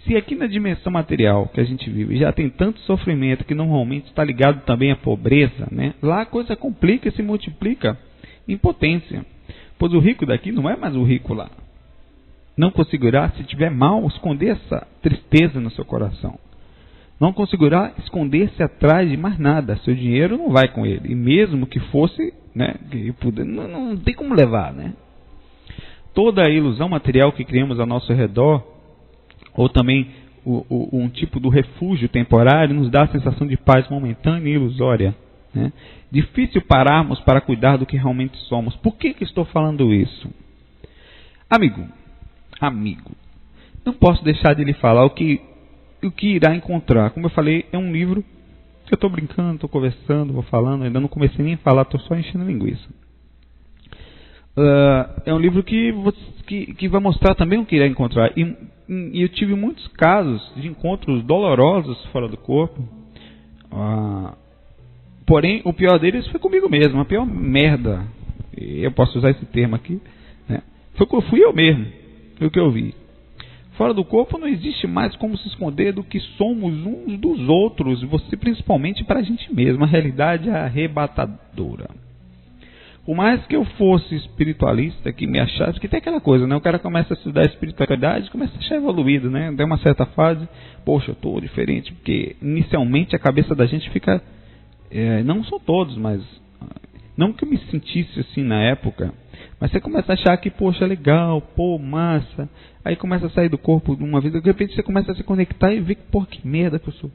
Se aqui na dimensão material que a gente vive já tem tanto sofrimento que normalmente está ligado também à pobreza, né? Lá a coisa complica e se multiplica em potência. Pois o rico daqui não é mais o rico lá. Não conseguirá, se tiver mal, esconder essa tristeza no seu coração. Não conseguirá esconder-se atrás de mais nada. Seu dinheiro não vai com ele. E mesmo que fosse, né, não tem como levar, né? Toda a ilusão material que criamos ao nosso redor, ou também um tipo do refúgio temporário, nos dá a sensação de paz momentânea e ilusória, né? Difícil pararmos para cuidar do que realmente somos. Por que estou falando isso? Amigo, não posso deixar de lhe falar o que irá encontrar. Como eu falei, é um livro que eu estou brincando, estou conversando, vou falando, ainda não comecei nem a falar, estou só enchendo linguiça. É um livro que vai mostrar também o que irá encontrar. E eu tive muitos casos de encontros dolorosos fora do corpo. Porém, o pior deles foi comigo mesmo, a pior merda. Eu posso usar esse termo aqui, né? Fui eu mesmo, foi o que eu vi. Fora do corpo não existe mais como se esconder do que somos uns dos outros, você principalmente para a gente mesmo. A realidade é arrebatadora. Por mais que eu fosse espiritualista, que me achasse, que tem aquela coisa, né? O cara começa a estudar espiritualidade, começa a achar evoluído, né? Tem uma certa fase, poxa, eu estou diferente, porque inicialmente a cabeça da gente fica, não são todos, mas não que eu me sentisse assim na época, mas você começa a achar que, poxa, legal, pô, massa, aí começa a sair do corpo de uma vez, de repente você começa a se conectar e ver que, pô, que merda que eu sou.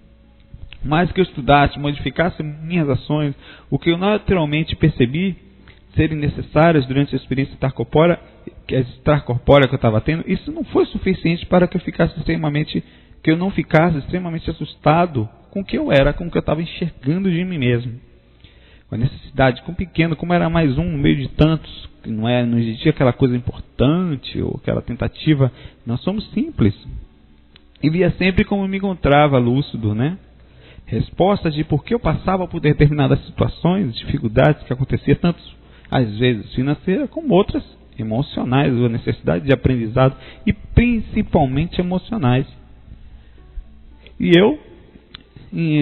Mais que eu estudasse, modificasse minhas ações, o que eu naturalmente percebi serem necessárias durante a experiência extracorpórea que eu estava tendo, isso não foi suficiente para que eu não ficasse extremamente assustado com o que eu era, com o que eu estava enxergando de mim mesmo. Com a necessidade, com o pequeno, como era mais um no meio de tantos, que não existia aquela coisa importante ou aquela tentativa, nós somos simples. E via sempre como me encontrava lúcido, né? Respostas de por que eu passava por determinadas situações, dificuldades que aconteciam, tanto às vezes financeiras como outras emocionais, ou necessidade de aprendizado e principalmente emocionais.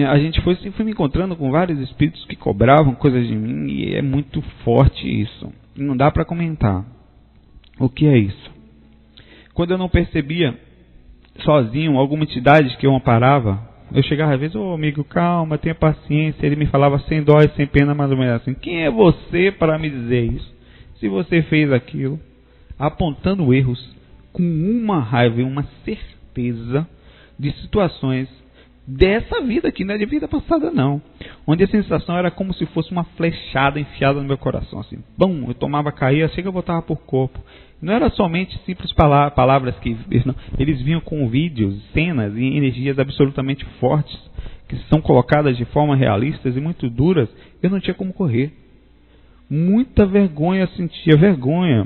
A gente foi me encontrando com vários espíritos que cobravam coisas de mim e é muito forte isso. Não dá para comentar. O que é isso? Quando eu não percebia sozinho alguma entidade que eu amparava, eu chegava às vezes, amigo, calma, tenha paciência. Ele me falava sem dó e sem pena, mais ou menos assim, quem é você para me dizer isso? Se você fez aquilo, apontando erros com uma raiva e uma certeza de situações dessa vida aqui, não é de vida passada não, onde a sensação era como se fosse uma flechada enfiada no meu coração, assim, bum, eu tomava, caía, chega eu voltava por corpo. Não era somente simples palavras que não, eles vinham com vídeos, cenas e energias absolutamente fortes que são colocadas de forma realistas e muito duras. Eu não tinha como correr. Muita vergonha, sentia vergonha.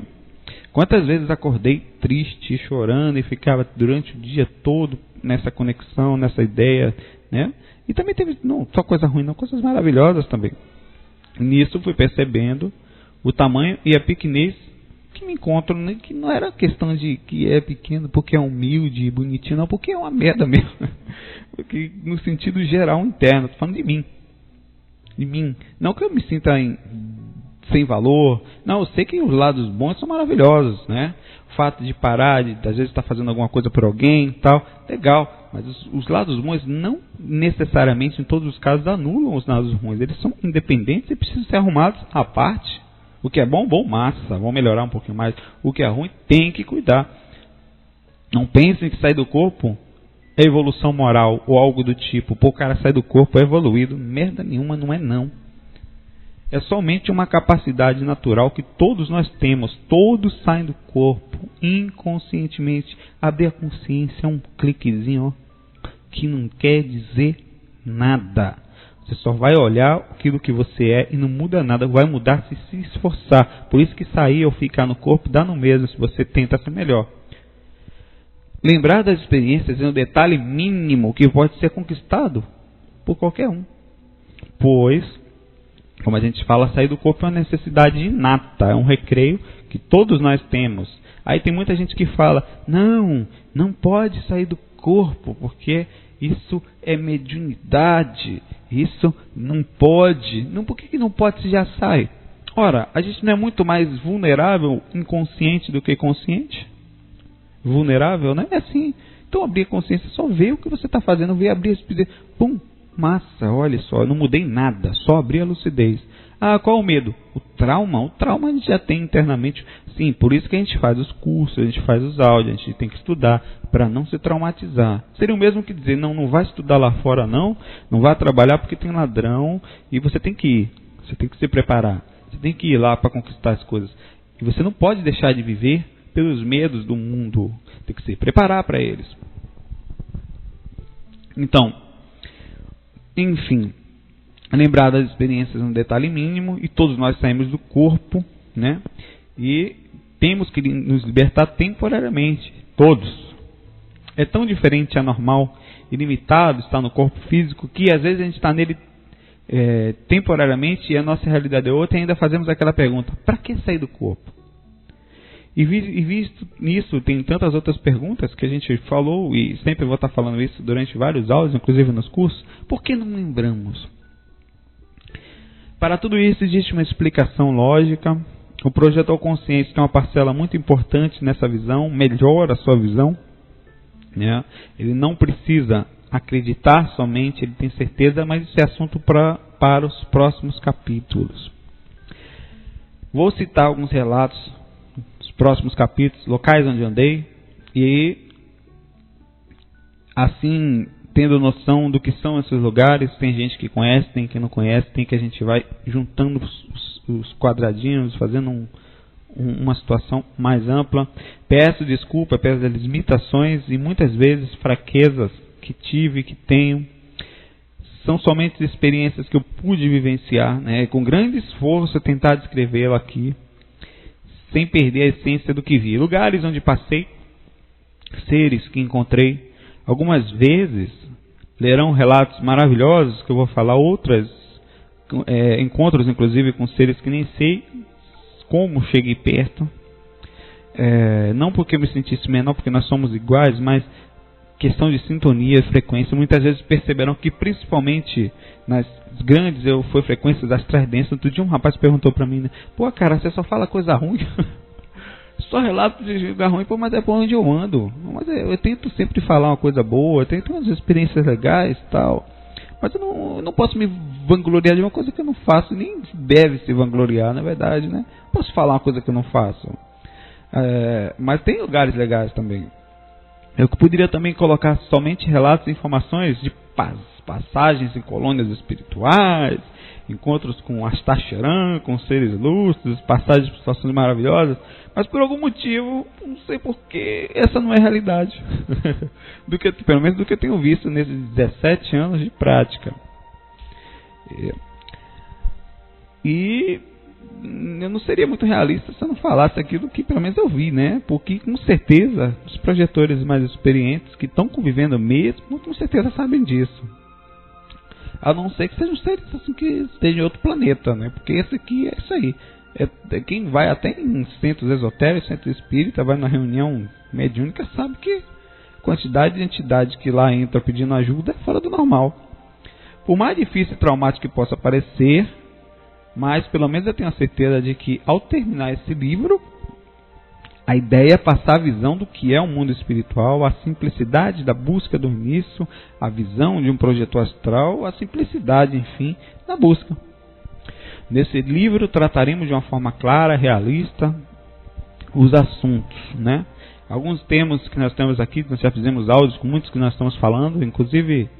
Quantas vezes acordei triste, chorando e ficava durante o dia todo nessa conexão, nessa ideia, né? E também teve, não só coisa ruim, não, coisas maravilhosas também. Nisso fui percebendo o tamanho e a pequenez que me encontro, né? Que não era questão de que é pequeno porque é humilde e bonitinho, não, porque é uma merda mesmo. Porque no sentido geral interno, estou falando de mim. De mim. Não que eu me sinta sem valor. Não, eu sei que os lados bons são maravilhosos, né? O fato de parar, às vezes estar fazendo alguma coisa por alguém e tal, legal. Mas os lados bons não necessariamente, em todos os casos, anulam os lados ruins. Eles são independentes e precisam ser arrumados à parte. O que é bom, massa, vamos melhorar um pouquinho mais. O que é ruim, tem que cuidar. Não pensem que sair do corpo é evolução moral ou algo do tipo. Pô, o cara sai do corpo, é evoluído. Merda nenhuma, não é não. É somente uma capacidade natural que todos nós temos. Todos saem do corpo, inconscientemente. Abrir a consciência é um cliquezinho, ó, que não quer dizer nada. Você só vai olhar aquilo que você é e não muda nada, vai mudar se esforçar. Por isso que sair ou ficar no corpo dá no mesmo, se você tenta ser melhor. Lembrar das experiências é um detalhe mínimo que pode ser conquistado por qualquer um. Pois, como a gente fala, sair do corpo é uma necessidade inata, é um recreio que todos nós temos. Aí tem muita gente que fala, não pode sair do corpo, porque isso é mediunidade, isso não pode. Não, por que não pode se já sai? Ora, a gente não é muito mais vulnerável, inconsciente do que consciente? Vulnerável, né? É assim. Então abrir a consciência, só ver o que você está fazendo, ver, abrir a lucidez. Pum, massa, olha só, eu não mudei nada, só abri a lucidez. Ah, qual o medo? O trauma a gente já tem internamente. Sim, por isso que a gente faz os cursos, a gente faz os áudios, a gente tem que estudar para não se traumatizar. Seria o mesmo que dizer, não vai estudar lá fora não vai trabalhar porque tem ladrão e você tem que ir, você tem que se preparar, você tem que ir lá para conquistar as coisas. E você não pode deixar de viver pelos medos do mundo, tem que se preparar para eles. Então, enfim, lembrar das experiências é um detalhe mínimo e todos nós saímos do corpo, né? E temos que nos libertar temporariamente, todos. É tão diferente, anormal e limitado estar no corpo físico que às vezes a gente está nele temporariamente e a nossa realidade é outra e ainda fazemos aquela pergunta, para que sair do corpo? E visto nisso, tem tantas outras perguntas que a gente falou e sempre vou estar falando isso durante vários áudios, inclusive nos cursos, por que não lembramos? Para tudo isso existe uma explicação lógica. O projetor consciente tem uma parcela muito importante nessa visão, melhora a sua visão, né? Ele não precisa acreditar somente, ele tem certeza, mas isso é assunto para os próximos capítulos. Vou citar alguns relatos dos próximos capítulos, locais onde andei, e assim, tendo noção do que são esses lugares, tem gente que conhece, tem quem não conhece, tem que a gente vai juntando os quadradinhos, fazendo uma situação mais ampla. Peço desculpa pelas limitações e muitas vezes fraquezas que tive, que tenho. São somente experiências que eu pude vivenciar, né? Com grande esforço tentar descrevê-lo aqui, sem perder a essência do que vi. Lugares onde passei, seres que encontrei. Algumas vezes lerão relatos maravilhosos que eu vou falar, outras encontros inclusive com seres que nem sei como cheguei perto, não porque eu me sentisse menor, porque nós somos iguais, mas questão de sintonia, frequência. Muitas vezes perceberam que principalmente nas grandes foi frequências astrais densas. Outro dia um rapaz perguntou pra mim, né? Pô, cara, você só fala coisa ruim? Só relato de lugar ruim, pô, mas é por onde eu ando. Mas eu tento sempre falar uma coisa boa, eu tento umas experiências legais e tal. Mas eu não posso me vangloriar de uma coisa que eu não faço, nem deve se vangloriar, na verdade, né? Posso falar uma coisa que eu não faço. Mas tem lugares legais também. Eu poderia também colocar somente relatos e informações de passagens em colônias espirituais, encontros com Astacheran, com seres lúcidos, passagens por situações maravilhosas, mas por algum motivo, não sei porquê, essa não é a realidade, pelo menos do que eu tenho visto nesses 17 anos de prática. E eu não seria muito realista se eu não falasse aquilo que pelo menos eu vi, né? Porque com certeza os projetores mais experientes que estão convivendo mesmo, com certeza sabem disso. A não ser que sejam seres assim que estejam em outro planeta, né? Porque esse aqui é isso aí. Quem vai até em centros esotéricos, centro espírita, vai na reunião mediúnica, sabe que a quantidade de entidade que lá entra pedindo ajuda é fora do normal. Por mais difícil e traumático que possa parecer, mas pelo menos eu tenho a certeza de que ao terminar esse livro, a ideia é passar a visão do que é o mundo espiritual, a simplicidade da busca do início, a visão de um projetor astral, a simplicidade, enfim, da busca. Nesse livro trataremos de uma forma clara, realista, os assuntos, né? Alguns temas que nós temos aqui, nós já fizemos áudios com muitos que nós estamos falando, inclusive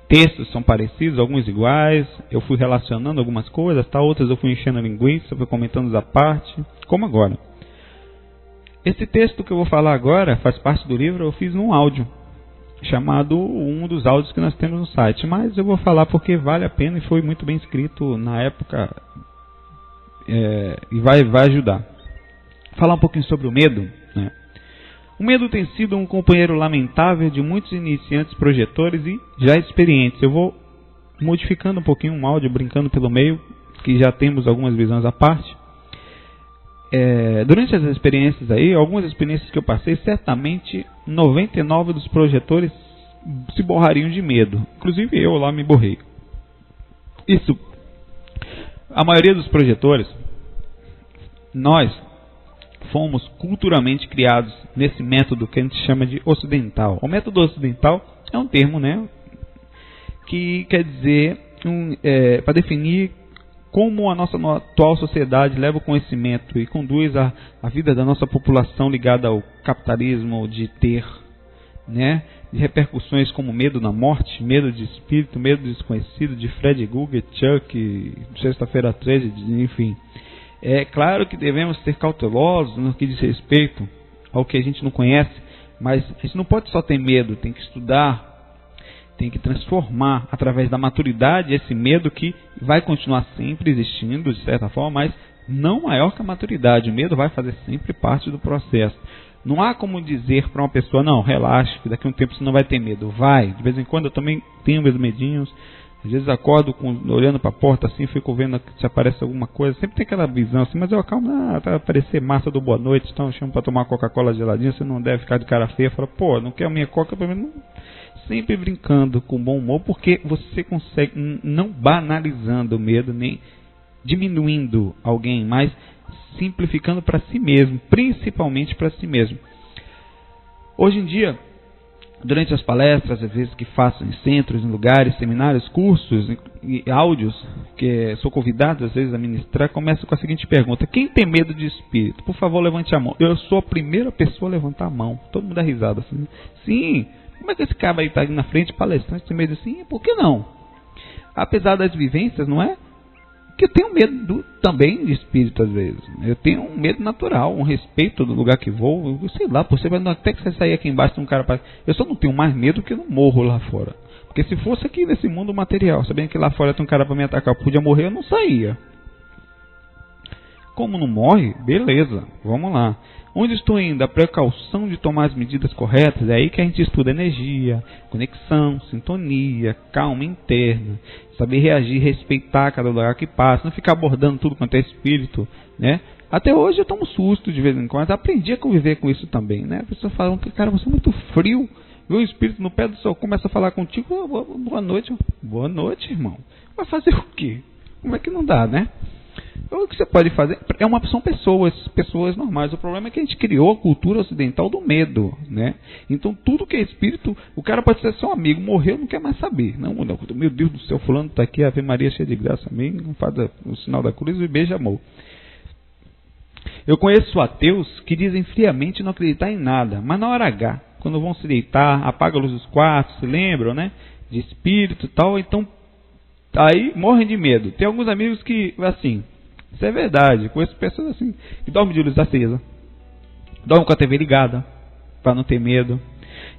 textos são parecidos, alguns iguais, eu fui relacionando algumas coisas, outras eu fui enchendo a linguiça, fui comentando à parte, como agora. Esse texto que eu vou falar agora faz parte do livro, eu fiz num áudio. chamado um dos áudios que nós temos no site. Mas eu vou falar porque vale a pena e foi muito bem escrito na época e vai ajudar. Falar um pouquinho sobre o medo, né? O medo tem sido um companheiro lamentável de muitos iniciantes projetores e já experientes. Eu vou modificando um pouquinho um áudio, brincando pelo meio, que já temos algumas visões à parte. Durante as experiências aí, algumas experiências que eu passei, certamente 99 dos projetores se borrariam de medo. Inclusive eu lá me borrei. Isso, a maioria dos projetores, nós fomos culturalmente criados nesse método que a gente chama de ocidental. O método ocidental é um termo, né, que quer dizer, para definir como a nossa atual sociedade leva o conhecimento e conduz a vida da nossa população ligada ao capitalismo, de ter, né, de repercussões como medo da morte, medo de espírito, medo do desconhecido, de Fred Krueger, Chuck, Sexta-feira 13, enfim. É claro que devemos ser cautelosos no que diz respeito ao que a gente não conhece, mas a gente não pode só ter medo, tem que estudar, tem que transformar através da maturidade esse medo que vai continuar sempre existindo, de certa forma, mas não maior que a maturidade. O medo vai fazer sempre parte do processo. Não há como dizer para uma pessoa, não, relaxe, que daqui a um tempo você não vai ter medo. Vai, de vez em quando eu também tenho meus medinhos. Às vezes acordo olhando para a porta assim, fico vendo se aparece alguma coisa. Sempre tem aquela visão assim, mas eu acalmo, vai aparecer massa do boa noite, então eu chamo para tomar Coca-Cola geladinha, você não deve ficar de cara feia. Fala, pô, não quer a minha Coca, pelo menos não. Sempre brincando com bom humor, porque você consegue, não banalizando o medo, nem diminuindo alguém, mas simplificando para si mesmo, principalmente para si mesmo. Hoje em dia, durante as palestras, às vezes que faço em centros, em lugares, seminários, cursos e áudios, que sou convidado às vezes a ministrar, começo com a seguinte pergunta: quem tem medo de espírito? Por favor, levante a mão. Eu sou a primeira pessoa a levantar a mão. Todo mundo dá risada assim. Sim, como é que esse cara aí está na frente, palestrante, tem medo assim? Por que não? Apesar das vivências, não é? Que eu tenho medo também de espírito às vezes. Eu tenho um medo natural, um respeito do lugar que vou. Eu sei lá, você vai até que você sair aqui embaixo tem um cara. Eu só não tenho mais medo que eu não morro lá fora. Porque se fosse aqui nesse mundo material, sabendo que lá fora tem um cara para me atacar, eu podia morrer, eu não saía. Como não morre, beleza, vamos lá. Onde estou indo? A precaução de tomar as medidas corretas. É aí que a gente estuda energia, conexão, sintonia, calma interna, saber reagir, respeitar cada lugar que passa, não ficar abordando tudo quanto é espírito, né? Até hoje eu tomo susto de vez em quando, aprendi a conviver com isso também, né? A pessoa fala, cara, você é muito frio, vê o espírito no pé do céu, começa a falar contigo, boa noite, irmão. Vai fazer o quê? Como é que não dá, né? O que você pode fazer são pessoas normais. O problema é que a gente criou a cultura ocidental do medo, né? Então tudo que é espírito, o cara pode ser seu amigo, morreu, não quer mais saber. Não, meu Deus do céu, fulano está aqui, Ave Maria cheia de graça, amém, faz o sinal da cruz e beija amor. Eu conheço ateus que dizem friamente não acreditar em nada, mas na hora H, quando vão se deitar, apaga a luz dos quartos, se lembram, né? De espírito e tal, então aí morrem de medo. Tem alguns amigos que, assim, isso é verdade, conheço pessoas assim, que dormem de luz acesa, dormem com a TV ligada, para não ter medo,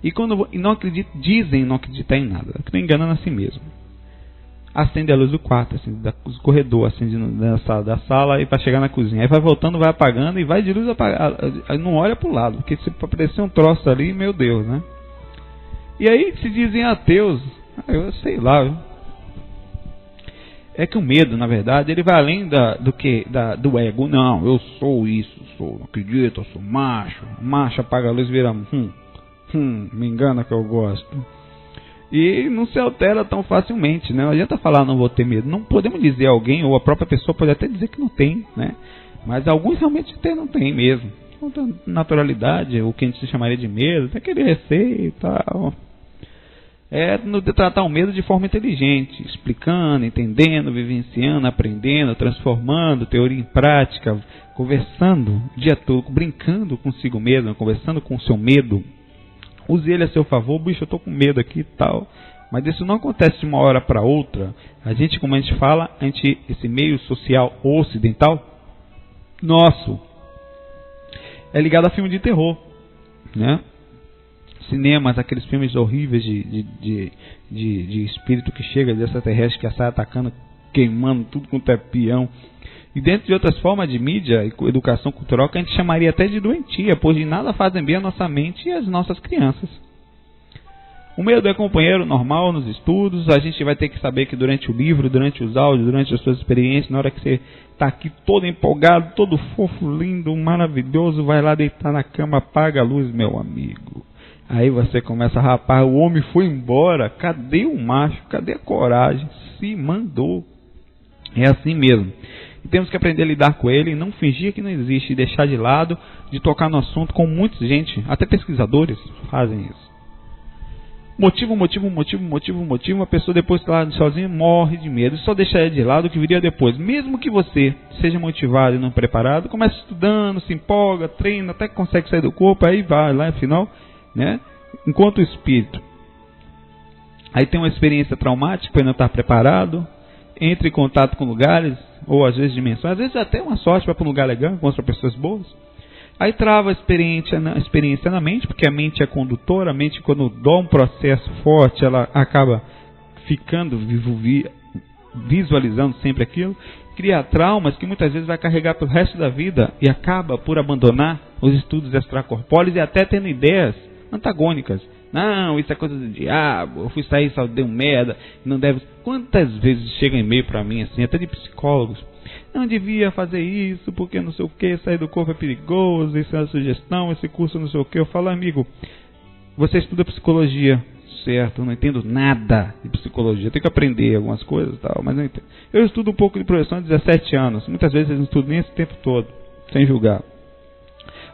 e não acreditam, dizem não acreditar em nada, estão enganando a si mesmo. Acende a luz do quarto, acende do corredor, acende da sala e para chegar na cozinha. Aí vai voltando, vai apagando e vai de luz apagada, não olha para o lado, porque se aparecer um troço ali, meu Deus, né? E aí se dizem ateus, eu sei lá, viu? É que o medo, na verdade, ele vai além do ego. Não, eu sou isso, não acredito, eu sou macho. Macho apaga a luz e vira me engana que eu gosto. E não se altera tão facilmente, né? Não adianta falar não vou ter medo. Não podemos dizer alguém, ou a própria pessoa pode até dizer que não tem, né? Mas alguns realmente não tem mesmo. Então, naturalidade, o que a gente chamaria de medo, tem aquele receio e tal. É tratar o medo de forma inteligente, explicando, entendendo, vivenciando, aprendendo, transformando teoria em prática, conversando o dia todo, brincando consigo mesmo, conversando com o seu medo. Use ele a seu favor, bicho, eu estou com medo aqui e tal. Mas isso não acontece de uma hora para outra. A gente, como a gente fala, esse meio social ocidental nosso é ligado a filme de terror, né? cinemas, aqueles filmes horríveis de espírito que chega, de extraterrestre que sai atacando, queimando tudo com peão. E dentro de outras formas de mídia e educação cultural que a gente chamaria até de doentia, pois de nada fazem bem a nossa mente e as nossas crianças. O medo é companheiro normal nos estudos. A gente vai ter que saber que durante o livro, durante os áudios, durante as suas experiências, na hora que você está aqui todo empolgado, todo fofo, lindo, maravilhoso, vai lá deitar na cama, apaga a luz, meu amigo. Aí você começa a rapar, o homem foi embora, cadê o macho, cadê a coragem? Se mandou. É assim mesmo. E temos que aprender a lidar com ele, não fingir que não existe, e deixar de lado, de tocar no assunto, como muita gente, até pesquisadores, fazem isso. Motivo, a pessoa depois que está lá sozinha morre de medo. Só deixar ele de lado o que viria depois. Mesmo que você seja motivado e não preparado, começa estudando, se empolga, treina, até que consegue sair do corpo, aí vai lá, afinal, né? Enquanto o espírito aí tem uma experiência traumática para não estar preparado, entra em contato com lugares, ou às vezes dimensões, às vezes até uma sorte para um lugar legal, encontra pessoas boas. Aí trava a experiência na mente, porque a mente é condutora, a mente quando dá um processo forte, ela acaba ficando visualizando sempre aquilo, cria traumas que muitas vezes vai carregar pelo resto da vida e acaba por abandonar os estudos extracorpóreos e até tendo ideias antagônicas. Não, isso é coisa do diabo, eu fui sair, só deu merda, não deve... Quantas vezes chega e-mail para mim, assim, até de psicólogos, não devia fazer isso, porque não sei o que, sair do corpo é perigoso, isso é uma sugestão, esse curso não sei o que. Eu falo, amigo, você estuda psicologia, certo? Eu não entendo nada de psicologia, eu tenho que aprender algumas coisas e tal, mas não entendo. Eu estudo um pouco de projeção há 17 anos, muitas vezes eu não estudo nem esse tempo todo, sem julgar.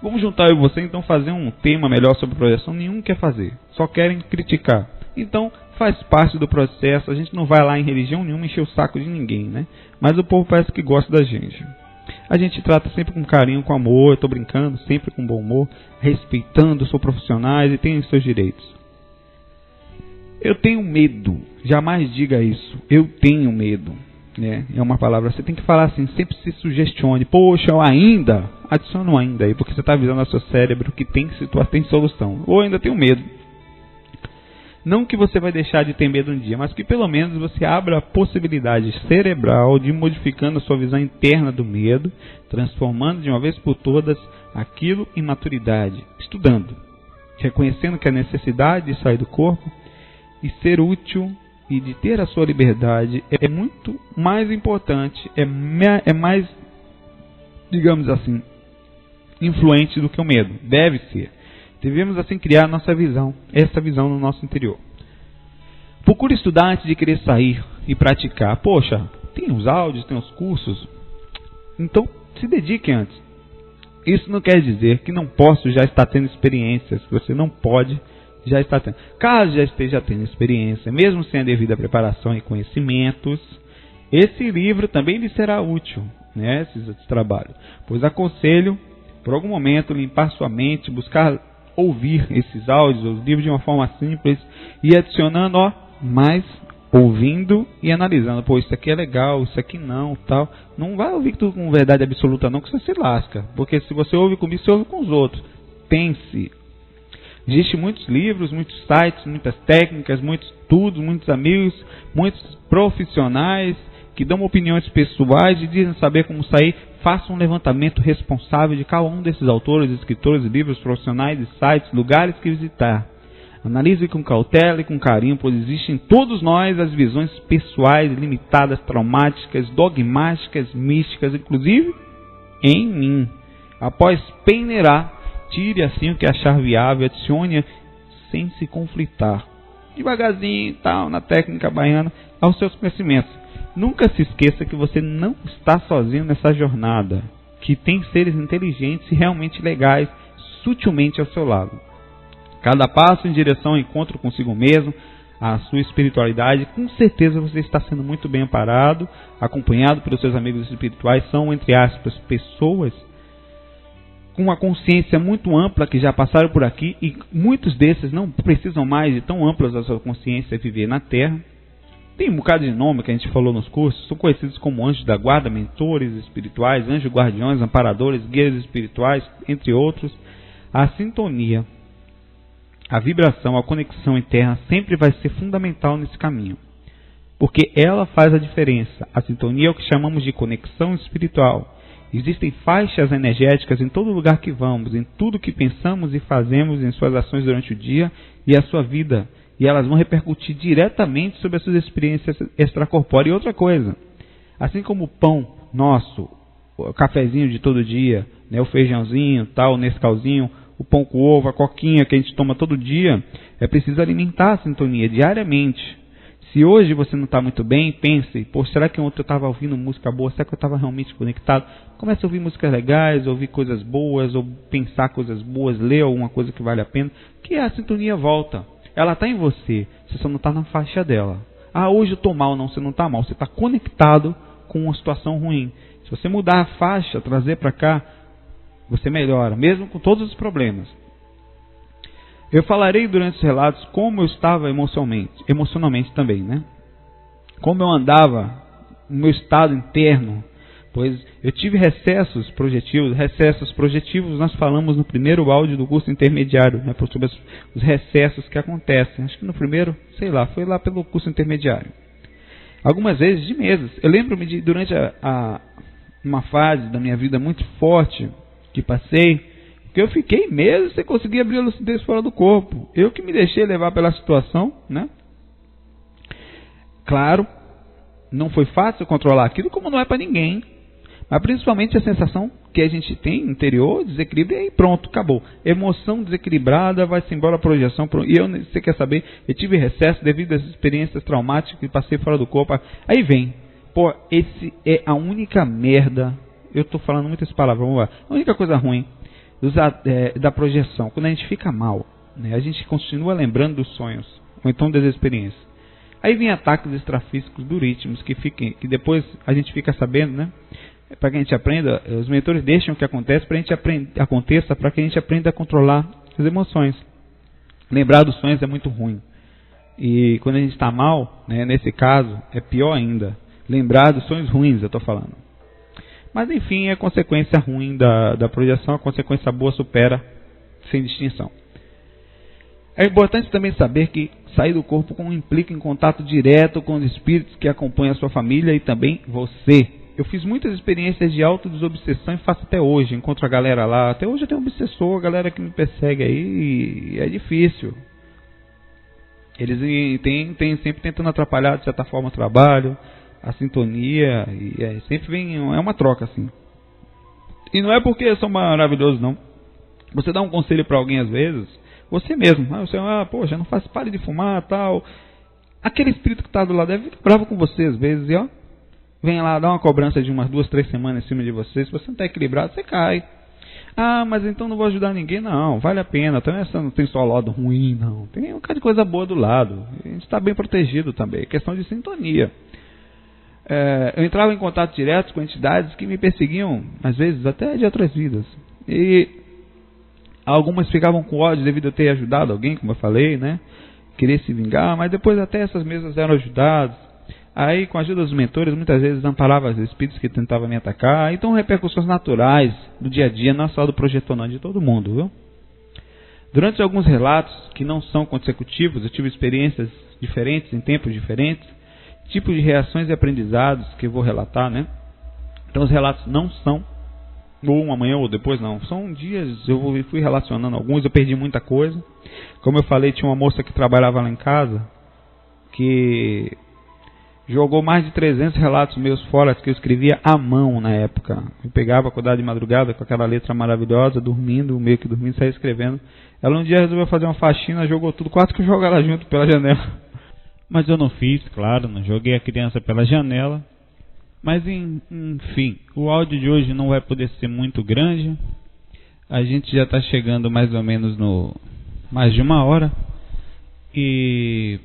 Vamos juntar eu e você, então, fazer um tema melhor sobre projeção. Nenhum quer fazer, só querem criticar. Então, faz parte do processo. A gente não vai lá em religião nenhuma encher o saco de ninguém, né? Mas o povo parece que gosta da gente. A gente trata sempre com carinho, com amor. Eu estou brincando, sempre com bom humor, respeitando, sou profissionais e tenho os seus direitos. Eu tenho medo. Jamais diga isso. Eu tenho medo. É uma palavra, você tem que falar assim, sempre se sugestione. Poxa, eu ainda, adiciona um ainda aí, porque você está avisando ao seu cérebro que tem solução. Ou ainda tenho medo. Não que você vai deixar de ter medo um dia, mas que pelo menos você abra a possibilidade cerebral de ir modificando a sua visão interna do medo, transformando de uma vez por todas aquilo em maturidade, estudando, reconhecendo que a necessidade de sair do corpo e ser útil e de ter a sua liberdade é muito mais importante, é mais, digamos assim, influente do que o medo. Deve ser. Devemos assim criar nossa visão, essa visão no nosso interior. Procure estudar antes de querer sair e praticar. Poxa, tem os áudios, tem os cursos. Então, se dedique antes. Isso não quer dizer que não posso já estar tendo experiências, que você não pode já estar tendo. Caso já esteja tendo experiência, mesmo sem a devida preparação e conhecimentos, esse livro também lhe será útil, né, esse trabalho. Pois aconselho, por algum momento, limpar sua mente, buscar ouvir esses áudios, os livros de uma forma simples e adicionando, mais ouvindo e analisando. Pô, isso aqui é legal, isso aqui não, tal. Não vai ouvir tudo com verdade absoluta não, que você se lasca. Porque se você ouve comigo, você ouve com os outros. Pense. Existem muitos livros, muitos sites, muitas técnicas, muitos estudos, muitos amigos, muitos profissionais que dão opiniões pessoais e dizem saber como sair. Faça um levantamento responsável de cada um desses autores, escritores, livros, profissionais, sites, lugares que visitar. Analise com cautela e com carinho, pois existem em todos nós as visões pessoais, limitadas, traumáticas, dogmáticas, místicas, inclusive em mim. Após peneirar, tire assim o que achar viável, adicione sem se conflitar. Devagarzinho, tal, na técnica baiana, aos seus conhecimentos. Nunca se esqueça que você não está sozinho nessa jornada, que tem seres inteligentes e realmente legais sutilmente ao seu lado. Cada passo em direção ao encontro consigo mesmo, a sua espiritualidade, com certeza você está sendo muito bem amparado, acompanhado pelos seus amigos espirituais, são, entre aspas, pessoas com uma consciência muito ampla que já passaram por aqui e muitos desses não precisam mais de tão amplas a sua consciência viver na Terra. Tem um bocado de nome que a gente falou nos cursos, são conhecidos como anjos da guarda, mentores espirituais, anjos guardiões, amparadores, guias espirituais, entre outros. A sintonia A vibração, a conexão interna sempre vai ser fundamental nesse caminho, porque ela faz a diferença. A sintonia é o que chamamos de conexão espiritual. Existem faixas energéticas em todo lugar que vamos, em tudo que pensamos e fazemos, em suas ações durante o dia e a sua vida. E elas vão repercutir diretamente sobre as suas experiências extracorpóreas. E outra coisa, assim como o pão nosso, o cafezinho de todo dia, né, o feijãozinho, tal, o Nescauzinho, o pão com ovo, a coquinha que a gente toma todo dia, é preciso alimentar a sintonia diariamente. Se hoje você não está muito bem, pense, será que ontem eu estava ouvindo música boa? Será que eu estava realmente conectado? Comece a ouvir músicas legais, ouvir coisas boas, ou pensar coisas boas, ler alguma coisa que vale a pena, que a sintonia volta. Ela está em você, você só não está na faixa dela. Hoje eu estou mal. Não, você não está mal, você está conectado com uma situação ruim. Se você mudar a faixa, trazer para cá, você melhora, mesmo com todos os problemas. Eu falarei durante os relatos como eu estava emocionalmente também, né? Como eu andava no meu estado interno, pois eu tive recessos projetivos nós falamos no primeiro áudio do curso intermediário, né? Sobre os recessos que acontecem. Acho que no primeiro, foi lá pelo curso intermediário. Algumas vezes de meses. Eu lembro-me de, durante uma fase da minha vida muito forte que passei, porque eu fiquei meses sem conseguir abrir a lucidez fora do corpo. Eu que me deixei levar pela situação, né? Claro, não foi fácil controlar aquilo, como não é para ninguém. Mas principalmente a sensação que a gente tem interior, desequilíbrio, e pronto, acabou. Emoção desequilibrada, vai-se embora a projeção. E você quer saber, eu tive recesso devido às experiências traumáticas que passei fora do corpo. Aí vem, esse é a única merda, eu estou falando muitas palavras, vamos lá. A única coisa ruim da projeção, quando a gente fica mal, né, a gente continua lembrando dos sonhos, ou então das experiências. Aí vem ataques extrafísicos duríssimos, que depois a gente fica sabendo, né? Para que a gente aprenda, os mentores deixam que aconteça para que a gente aprenda a controlar as emoções. Lembrar dos sonhos é muito ruim. E quando a gente está mal, né, nesse caso, é pior ainda. Lembrar dos sonhos ruins, eu estou falando. Mas enfim, a consequência ruim da projeção, a consequência boa supera sem distinção. É importante também saber que sair do corpo implica em contato direto com os espíritos que acompanham a sua família e também você. Eu fiz muitas experiências de autodesobsessão e faço até hoje. Encontro a galera lá. Até hoje eu tenho um obsessor, a galera que me persegue aí, e é difícil. Eles sempre tentando atrapalhar de certa forma o trabalho, a sintonia, e sempre vem, é uma troca assim. E não é porque são maravilhosos, não. Você dá um conselho para alguém às vezes, você mesmo, poxa, não faz, pare de fumar, tal. Aquele espírito que está do lado deve ficar bravo com você às vezes, e vem lá, dá uma cobrança de umas 2, 3 semanas em cima de você. Se você não está equilibrado, você cai. Mas então não vou ajudar ninguém. Não, vale a pena. Não tem só lado ruim, não. Tem um bocado de coisa boa do lado. A gente está bem protegido também. É questão de sintonia. Eu entrava em contato direto com entidades que me perseguiam, às vezes até de outras vidas. E algumas ficavam com ódio devido a eu ter ajudado alguém, como eu falei, né? Querer se vingar, mas depois até essas mesas eram ajudadas. Aí, com a ajuda dos mentores, muitas vezes amparava os espíritos que tentavam me atacar. Então, repercussões naturais do dia a dia, não só do projetor, não, de todo mundo, viu? Durante alguns relatos, que não são consecutivos, eu tive experiências diferentes, em tempos diferentes, tipos de reações e aprendizados que eu vou relatar, né? Então, os relatos não são, ou amanhã ou depois, não. São dias, eu fui relacionando alguns, eu perdi muita coisa. Como eu falei, tinha uma moça que trabalhava lá em casa, que jogou mais de 300 relatos meus fora, que eu escrevia à mão na época. Eu pegava, acordava de madrugada com aquela letra maravilhosa, meio que dormindo, saía escrevendo. Ela um dia resolveu fazer uma faxina, jogou tudo, quase que eu joguei ela junto pela janela. Mas eu não fiz, claro, não joguei a criança pela janela. Mas enfim, o áudio de hoje não vai poder ser muito grande. A gente já está chegando mais ou menos no mais de 1 hora. E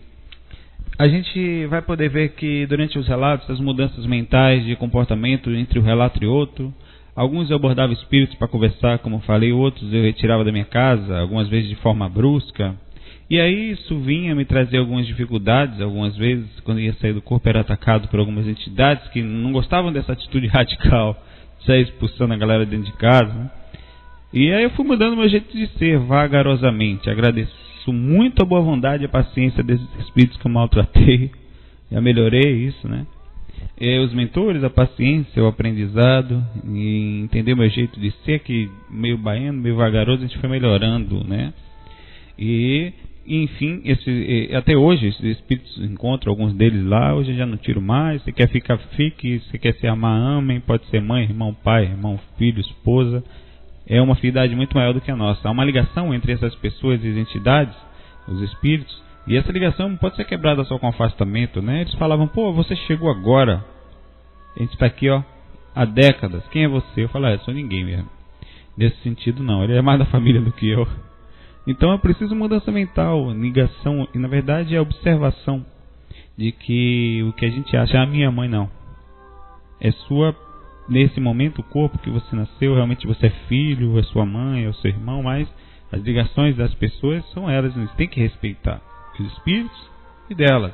a gente vai poder ver que durante os relatos, as mudanças mentais de comportamento entre um relato e outro. Alguns eu abordava espíritos para conversar, como falei, outros eu retirava da minha casa, algumas vezes de forma brusca. E aí isso vinha me trazer algumas dificuldades, algumas vezes, quando ia sair do corpo, era atacado por algumas entidades que não gostavam dessa atitude radical, de sair expulsando a galera dentro de casa, né? E aí eu fui mudando meu jeito de ser, vagarosamente, Possuo muita boa vontade e a paciência desses espíritos que eu maltratei. Já melhorei isso, né? Os mentores, a paciência, o aprendizado, e entender o meu jeito de ser, que meio baiano, meio vagaroso, a gente foi melhorando, né? E, enfim, até hoje, esses espíritos encontram alguns deles lá, hoje eu já não tiro mais. Se quer ficar, fique. Se quer se amar, amem. Pode ser mãe, irmão, pai, irmão, filho, esposa. É uma afinidade muito maior do que a nossa. Há uma ligação entre essas pessoas e as entidades, os espíritos, e essa ligação não pode ser quebrada só com afastamento, né? Eles falavam, pô, você chegou agora, a gente está aqui, ó, há décadas, quem é você? Eu falava, eu sou ninguém mesmo. Nesse sentido não, ele é mais da família do que eu. Então é preciso mudança mental, ligação, e na verdade é a observação de que o que a gente acha, a minha mãe não, é sua. Nesse momento, o corpo que você nasceu, realmente você é filho, é sua mãe, é o seu irmão, mas as ligações das pessoas são elas, eles têm que respeitar os espíritos e delas.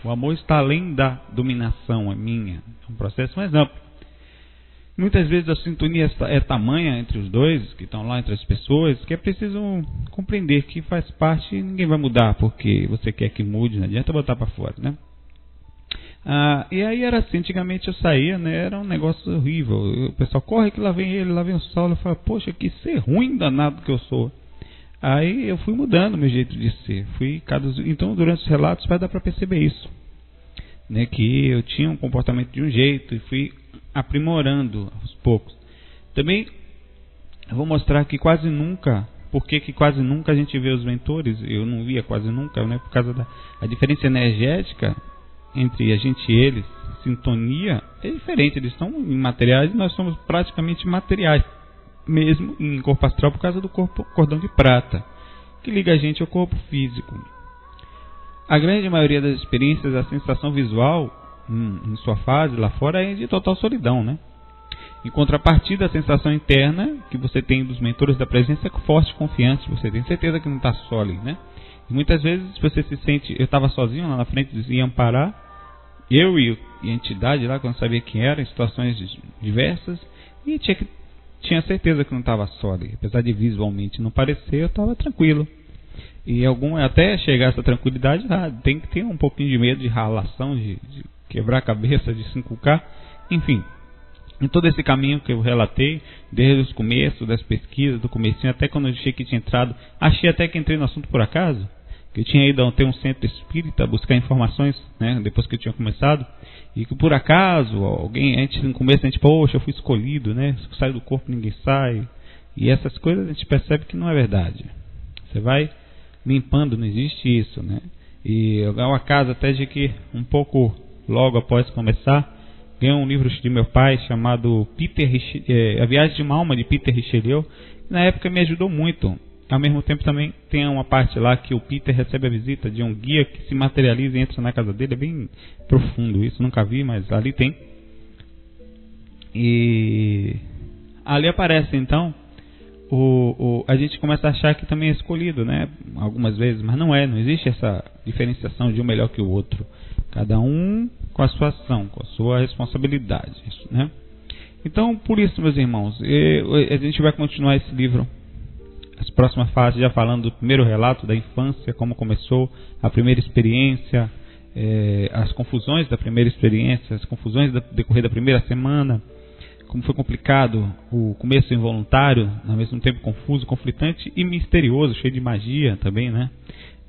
O amor está além da dominação, é minha, é um processo mais amplo. Muitas vezes a sintonia é tamanha entre os dois, que estão lá entre as pessoas, que é preciso compreender que faz parte e ninguém vai mudar porque você quer que mude, não adianta botar para fora, né? E aí era assim, antigamente eu saía, né, era um negócio horrível. O pessoal, corre que lá vem ele, lá vem o Saulo. Eu falo, poxa, que ser ruim danado que eu sou. Aí eu fui mudando o meu jeito de ser. Então durante os relatos vai dar para perceber isso, né, que eu tinha um comportamento de um jeito e fui aprimorando aos poucos. Também eu vou mostrar que quase nunca, porque que quase nunca a gente vê os mentores, eu não via quase nunca, né, por causa da diferença energética entre a gente e eles, sintonia é diferente, eles são imateriais e nós somos praticamente materiais, mesmo em corpo astral por causa do cordão de prata, que liga a gente ao corpo físico. A grande maioria das experiências, a sensação visual, em sua fase lá fora, é de total solidão, né? Em contrapartida, a sensação interna que você tem dos mentores da presença é forte, confiante, você tem certeza que não está só ali, né? E muitas vezes você se sente, eu estava sozinho lá na frente, ia amparar, eu e a entidade lá, quando sabia quem era, em situações diversas, e tinha certeza que não estava só ali. Apesar de visualmente não parecer, eu estava tranquilo. E até chegar a essa tranquilidade, tem que ter um pouquinho de medo de ralação, de quebrar a cabeça, de se encucar. Enfim, em todo esse caminho que eu relatei, desde os começos das pesquisas, do comecinho, até quando eu achei que tinha entrado, achei até que entrei no assunto por acaso, que eu tinha ido até um centro espírita buscar informações, né, depois que eu tinha começado, e que por acaso, antes no começo a gente, poxa, eu fui escolhido, né, se eu saio do corpo ninguém sai, e essas coisas a gente percebe que não é verdade. Você vai limpando, não existe isso, né, e é um acaso até de que um pouco logo após começar, ganhei um livro de meu pai chamado A Viagem de uma Alma, de Peter Richelieu, que na época me ajudou muito. Ao mesmo tempo também tem uma parte lá que o Peter recebe a visita de um guia que se materializa e entra na casa dele. É bem profundo isso, nunca vi, mas ali tem. E ali aparece então, a gente começa a achar que também é escolhido, né? Algumas vezes, mas não existe essa diferenciação de um melhor que o outro. Cada um com a sua ação, com a sua responsabilidade, né? Então, por isso, meus irmãos, a gente vai continuar esse livro, as próximas fases, já falando do primeiro relato da infância, como começou a primeira experiência, as confusões da primeira experiência, as confusões do decorrer da primeira semana, como foi complicado o começo involuntário, ao mesmo tempo confuso, conflitante e misterioso, cheio de magia também, né?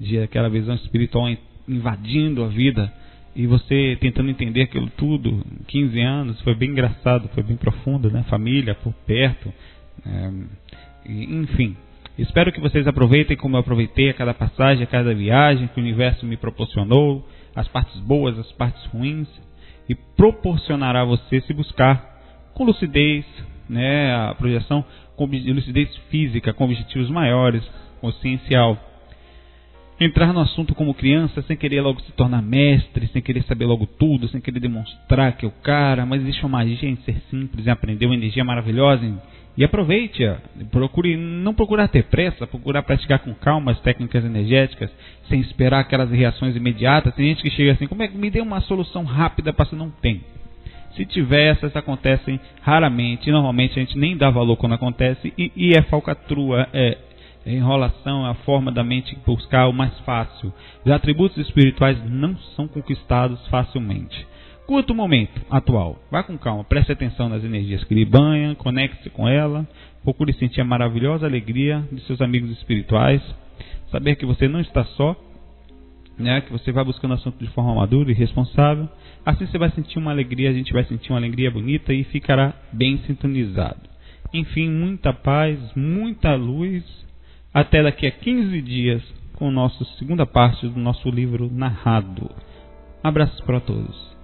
De aquela visão espiritual invadindo a vida e você tentando entender aquilo tudo. 15 anos, foi bem engraçado, foi bem profundo, né? Família por perto, enfim. Espero que vocês aproveitem como eu aproveitei a cada passagem, a cada viagem que o universo me proporcionou, as partes boas, as partes ruins, e proporcionará a você se buscar com lucidez, né, a projeção com lucidez física, com objetivos maiores, consciencial. Entrar no assunto como criança, sem querer logo se tornar mestre, sem querer saber logo tudo, sem querer demonstrar que é o cara, mas existe uma magia em ser simples, em aprender uma energia maravilhosa, e aproveite-a. Não procurar ter pressa, procurar praticar com calma as técnicas energéticas, sem esperar aquelas reações imediatas. Tem gente que chega assim, como é que me dê uma solução rápida para você? Não tem. Se tiver, essas acontecem raramente, normalmente a gente nem dá valor quando acontece, e é falcatrua, Enrolação é a forma da mente buscar o mais fácil. Os atributos espirituais não são conquistados facilmente. Curta o momento atual. Vá com calma, preste atenção nas energias que lhe banham, conecte-se com ela, procure sentir a maravilhosa alegria de seus amigos espirituais, saber que você não está só, né? Que você vai buscando o assunto de forma madura e responsável. Assim você vai sentir uma alegria, a gente vai sentir uma alegria bonita e ficará bem sintonizado. Enfim, muita paz, muita luz. Até daqui a 15 dias com a nossa segunda parte do nosso livro narrado. Abraços para todos.